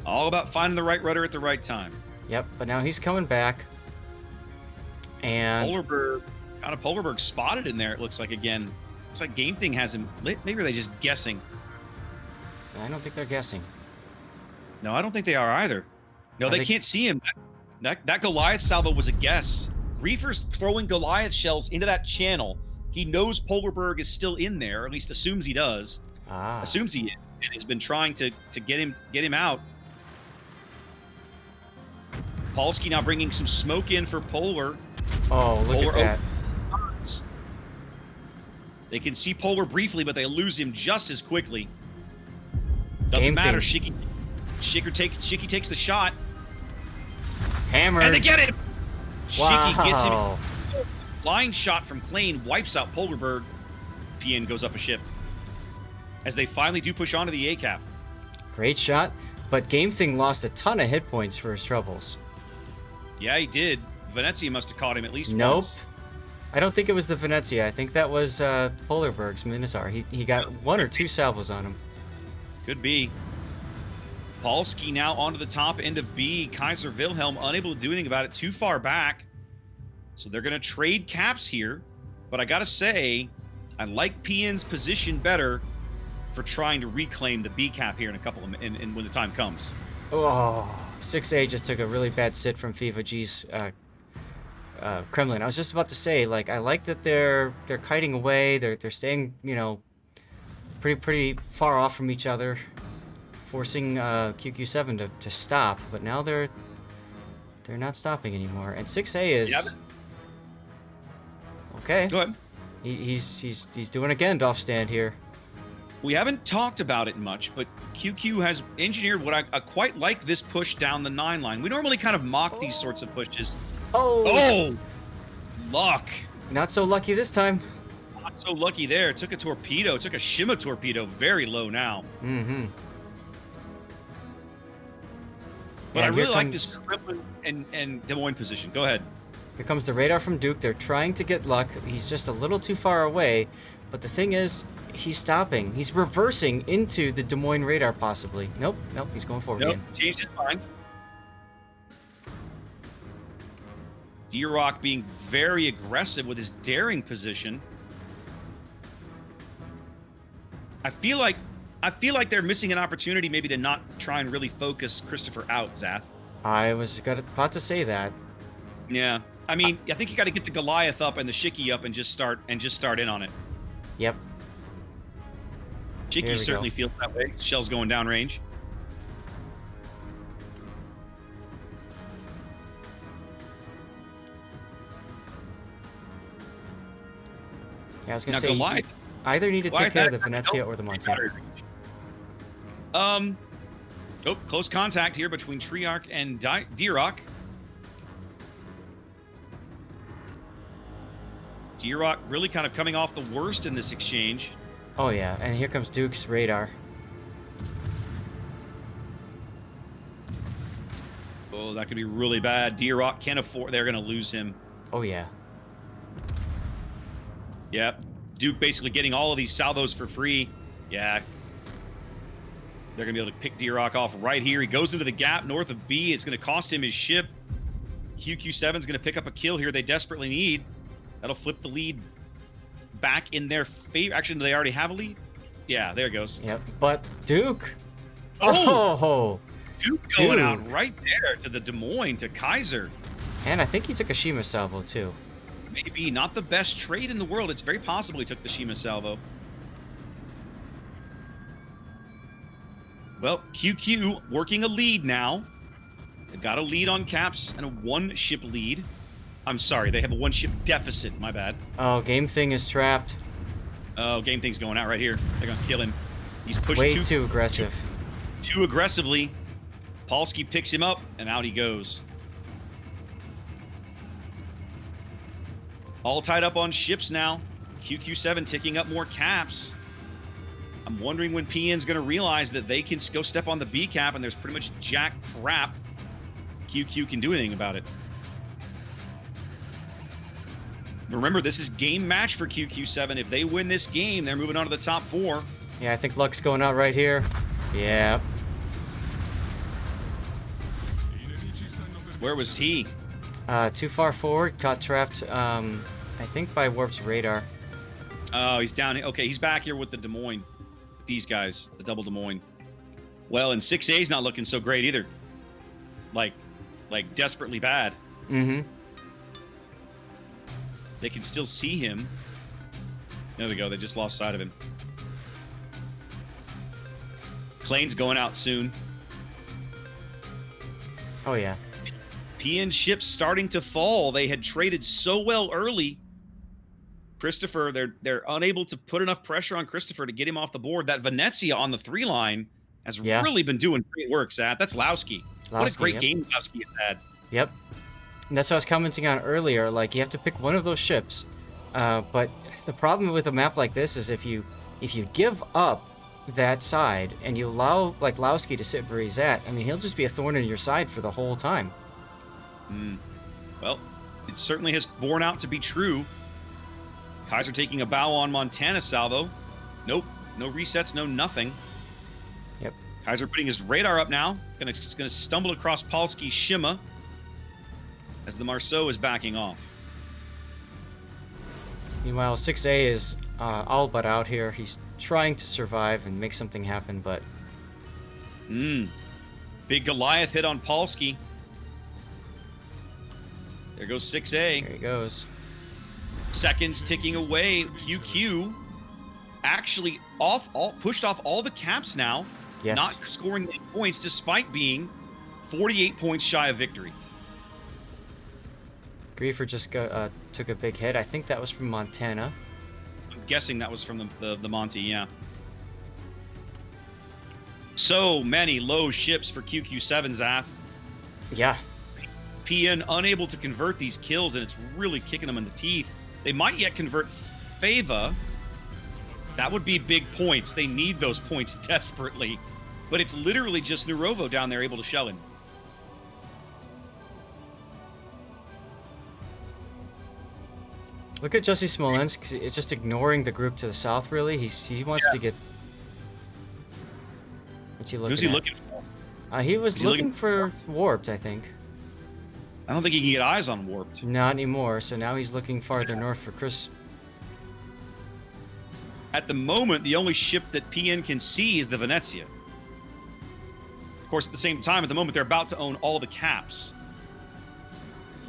All about finding the right rudder at the right time. Yep, but now he's coming back. And Polarberg spotted in there, it looks like again. Looks like Game Thing has him lit. Maybe they're just guessing. I don't think they're guessing. No, I don't think they are either. No, they can't see him. That Goliath salvo was a guess. Reefer's throwing Goliath shells into that channel. He knows Polarberg is still in there, or at least assumes he does. Assumes he is, and has been trying to get him out. Polsky now bringing some smoke in for Polar. Oh, look at that. They can see Polar briefly, but they lose him just as quickly. Doesn't matter. Shiki takes the shot. Hammer. And they get him. Wow. Shiki gets him. Flying shot from Klein wipes out Polarberg. PN goes up a ship. As they finally do push onto the A cap. Great shot, but Game Thing lost a ton of hit points for his troubles. Yeah, he did. Venezia must have caught him at least once. I don't think it was the Venezia. I think that was Polarberg's Minotaur. He got one or two salvos on him. Could be. Polsky now onto the top end of B. Kaiser Wilhelm unable to do anything about it. Too far back. So they're going to trade caps here. But I got to say, I like PN's position better for trying to reclaim the B cap here in a couple of when the time comes. Oh, 6A just took a really bad sit from FIFA G's Kremlin. I was just about to say, like, I like that they're kiting away. They're staying, you know, pretty far off from each other, forcing QQ7 to stop. But now they're not stopping anymore. And 6A is Okay. Go ahead. He's doing a Gandalf stand here. We haven't talked about it much, but QQ has engineered what I quite like this push down the 9 line. We normally kind of mock these sorts of pushes. Oh! Oh! Luck. Not so lucky this time. Not so lucky there. Took a torpedo. Took a Shima torpedo. Very low now. Mm-hmm. But And I really here like this comes- Kremlin and Des Moines position. Go ahead. Here comes the radar from Duke. They're trying to get Luck. He's just a little too far away. But the thing is, he's stopping. He's reversing into the Des Moines radar, possibly. Nope, he's going forward Nope, again. changed his mind. D-Rock being very aggressive with his daring position. I feel like they're missing an opportunity maybe to not try and really focus Christopher out, Zath. I was about to say that. Yeah. I mean, I think you got to get the Goliath up and the Shiki up and just start in on it. Yep. Here we Shiki certainly go. feels that way. Shell's going downrange. Yeah, I was gonna Now say, you Goliath. either need to Goliath take care of the had- Venezia or the Montana. Oh, close contact here between Treyarch and D-Rock. D-Rock really kind of coming off the worst in this exchange. Oh yeah, and here comes Duke's radar. Oh, that could be really bad. D-Rock can't afford... They're going to lose him. Oh yeah. Yep. Duke basically getting all of these salvos for free. Yeah. They're going to be able to pick D-Rock off right here. He goes into the gap north of B. It's going to cost him his ship. QQ7 is going to pick up a kill here they desperately need. That'll flip the lead back in their favor. Actually, do they already have a lead? Yeah, there it goes. Yep. But Duke. Oh! Oh! Duke going out Duke. right there to the Des Moines, to Kaiser. And I think he took a Shima salvo too. Maybe not the best trade in the world. It's very possible he took the Shima salvo. Well, QQ working a lead now. They've got a lead on caps and a one-ship lead. I'm sorry, they have a one-ship deficit. My bad. Oh, Game Thing is trapped. Oh, Game Thing's going out right here. They're going to kill him. He's pushed Way too aggressive. too aggressively. Polsky picks him up, and out he goes. All tied up on ships now. QQ7 ticking up more caps. I'm wondering when PN's going to realize that they can go step on the B cap, and there's pretty much jack crap QQ can do anything about it. Remember, this is game match for QQ7. If they win this game, they're moving on to the top 4. Yeah, I think Luck's going out right here. Yeah. Where was he? Too far forward. Got trapped, I think by Warp's radar. Oh, he's down. Okay, he's back here with the Des Moines. These guys, the double Des Moines. Well, and 6A's not looking so great either. Like desperately bad. Mm-hmm. They can still see him. There we go. They just lost sight of him. Plane's going out soon. Oh, yeah. PN ships starting to fall. They had traded so well early. Christopher, they're unable to put enough pressure on Christopher to get him off the board. That Venezia on the 3 line has really been doing great work, Zach. That's Lowski. What a great game Lowski has had. Yep. And that's what I was commenting on earlier. Like, you have to pick one of those ships. But the problem with a map like this is if you give up that side and you allow, like, Lowski to sit where he's at, I mean, he'll just be a thorn in your side for the whole time. Well, it certainly has borne out to be true. Kaiser taking a bow on Montana salvo. Nope. No resets, no nothing. Yep. Kaiser putting his radar up now. Gonna stumble across Polsky's Shima as the Marceau is backing off. Meanwhile, 6A is all but out here. He's trying to survive and make something happen, but... Big Goliath hit on Polsky. There goes 6A. There he goes. Seconds ticking away. QQ actually pushed off all the caps now. Yes. Not scoring any points despite being 48 points shy of victory. Griefer just took a big hit. I think that was from Montana. I'm guessing that was from the Monty, yeah. So many low ships for QQ7, Zath. Yeah. PN unable to convert these kills, and it's really kicking them in the teeth. They might yet convert Fava. That would be big points. They need those points desperately. But it's literally just Nurovo down there able to shell him. Look at Jussie Smolensk. It's just ignoring the group to the south, really. He wants to get... What's he looking Who's he at? looking for? He was looking for Warped, I think. I don't think he can get eyes on Warped. Not anymore, so now he's looking farther north for Chris. At the moment, the only ship that PN can see is the Venezia. Of course, at the same time, at the moment, they're about to own all the caps.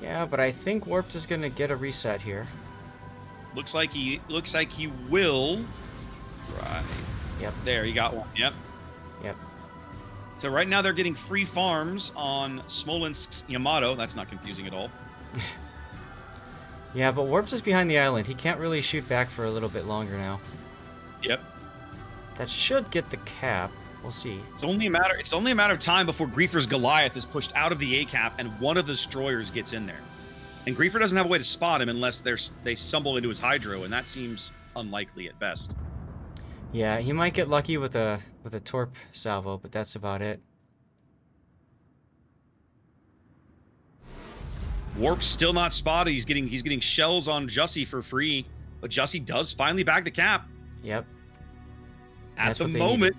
Yeah, but I think Warped is going to get a reset here. Looks like he will. Right. Yep. There, you got one. Yep. Yep. So right now they're getting free farms on Smolensk's Yamato. That's not confusing at all. Yeah, but Warped is behind the island. He can't really shoot back for a little bit longer now. Yep. That should get the cap. We'll see. It's only a matter of time before Griefer's Goliath is pushed out of the A cap and one of the destroyers gets in there. And Griefer doesn't have a way to spot him unless they stumble into his hydro, and that seems unlikely at best. Yeah, he might get lucky with a torp salvo, but that's about it. Warp's still not spotted. He's getting shells on Jussie for free, but Jussie does finally bag the cap. Yep. At the moment,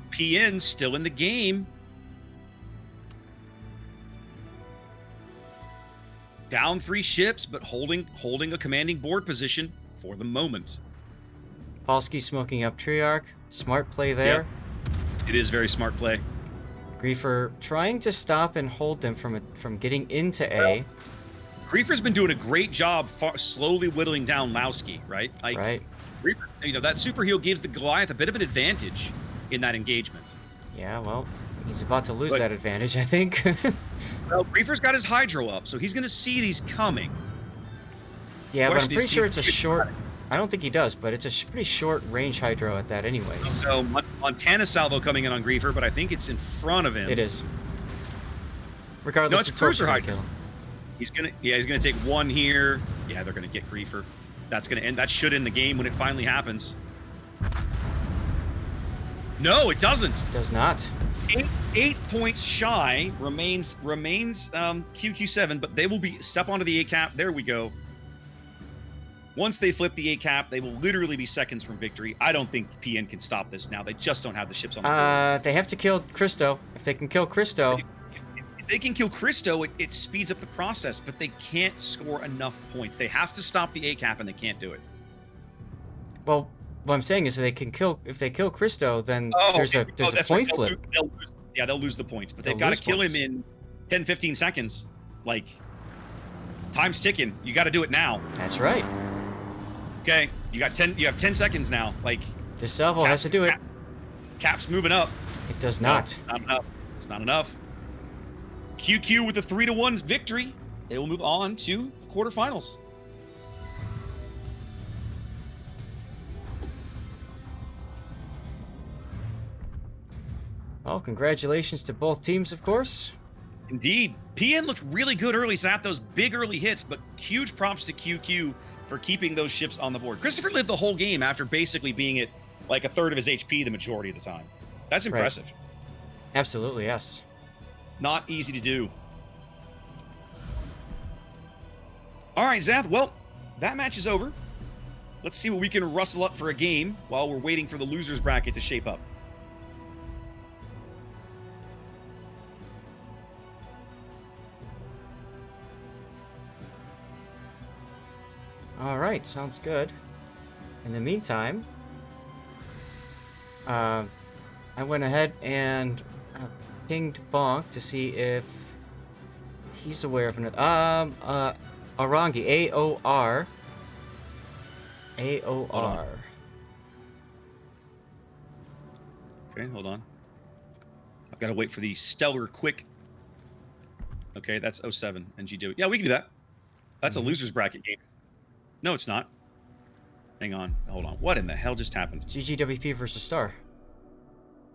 PN's still in the game. Down 3 ships, but holding a commanding board position for the moment. Polsky smoking up Triarch. Smart play there. Yep. It is very smart play. Griefer trying to stop and hold them from getting into A. Griefer's been doing a great job slowly whittling down Lowski, right? Right. Griefer, that super heal gives the Goliath a bit of an advantage in that engagement. Yeah, well, he's about to lose that advantage, I think. Well, Griefer's got his hydro up, so he's going to see these coming. Yeah, but I'm pretty sure it's a short... I don't think he does, but it's a pretty short range hydro at that anyways. So Montana salvo coming in on Griefer, but I think it's in front of him. It is. Regardless, it's cruiser hydro. He's gonna take one here. Yeah, they're gonna get Griefer. That's gonna end. That should end the game when it finally happens. No, it doesn't. It does not. 8 points shy remains QQ7, but they will step onto the A cap. There we go. Once they flip the A cap, they will literally be seconds from victory. I don't think PN can stop this now. They just don't have the ships on the board. They have to kill Christo. If they can kill Christo... If they can kill Christo, it speeds up the process, but they can't score enough points. They have to stop the A cap, and they can't do it. Well, what I'm saying is if they kill Christo, then there's a point flip. They'll lose the points, but they've got to kill him in 10, 15 seconds. Like, time's ticking. You got to do it now. That's right. Okay, you have 10 seconds now. Like, this salvo has to do it. Cap's moving up. It does not. No, it's not enough. It's not enough. QQ with a 3-1 victory. They will move on to quarterfinals. Well, congratulations to both teams, of course. Indeed. PN looked really good early, so at those big early hits, but huge props to QQ for keeping those ships on the board. Christopher lived the whole game after basically being at like a third of his HP the majority of the time. That's impressive. Right. Absolutely, yes. Not easy to do. All right, Zath. Well, that match is over. Let's see what we can rustle up for a game while we're waiting for the losers bracket to shape up. All right, sounds good. In the meantime, I went ahead and pinged Bonk to see if he's aware of another. Arangi, A-O-R. A-O-R. Okay, hold on. I've got to wait for the stellar quick. Okay, that's 07 and GW. Yeah, we can do that. That's a loser's bracket game. No, it's not. Hang on. Hold on. What in the hell just happened? GGWP versus Star.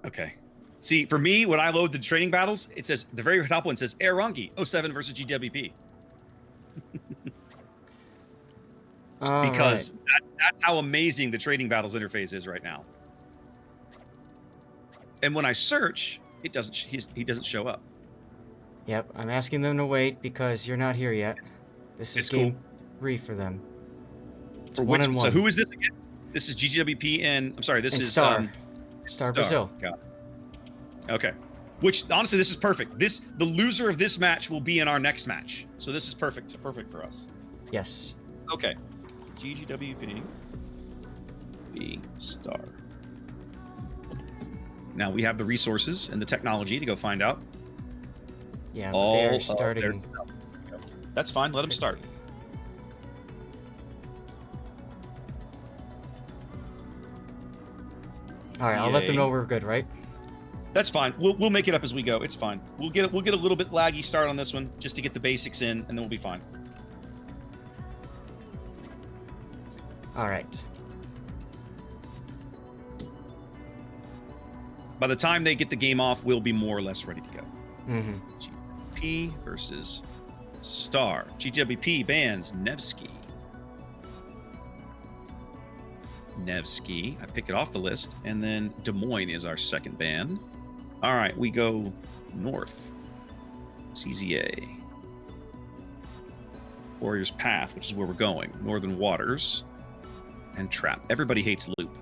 Okay. See, for me, when I load the training battles, it says, the very top one says Arangi 07 versus GWP. Because that's how amazing the trading battles interface is right now. And when I search, it doesn't. He doesn't show up. Yep, I'm asking them to wait because you're not here yet. This is game 3 for them. It's for 1-1. So who is this again? This is GGWP and I'm sorry. This is Star. Star Brazil. Got it. Okay. Which honestly, this is perfect. The loser of this match will be in our next match. So this is perfect. Perfect for us. Yes. Okay. GGWP B Star. Now we have the resources and the technology to go find out. Yeah, but they are starting. That's fine. Let them start. All right, I'll let them know we're good, right? That's fine. We'll make it up as we go. It's fine. We'll get a little bit laggy start on this one just to get the basics in, and then we'll be fine. All right. By the time they get the game off, we'll be more or less ready to go. Mm-hmm. GWP versus Star. GWP bans Nevsky. Nevsky. I pick it off the list, and then Des Moines is our second ban. All right, we go north. CZA. Warrior's Path, which is where we're going. Northern Waters. And Trap. Everybody hates Loop.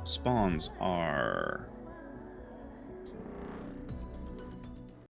Spawns are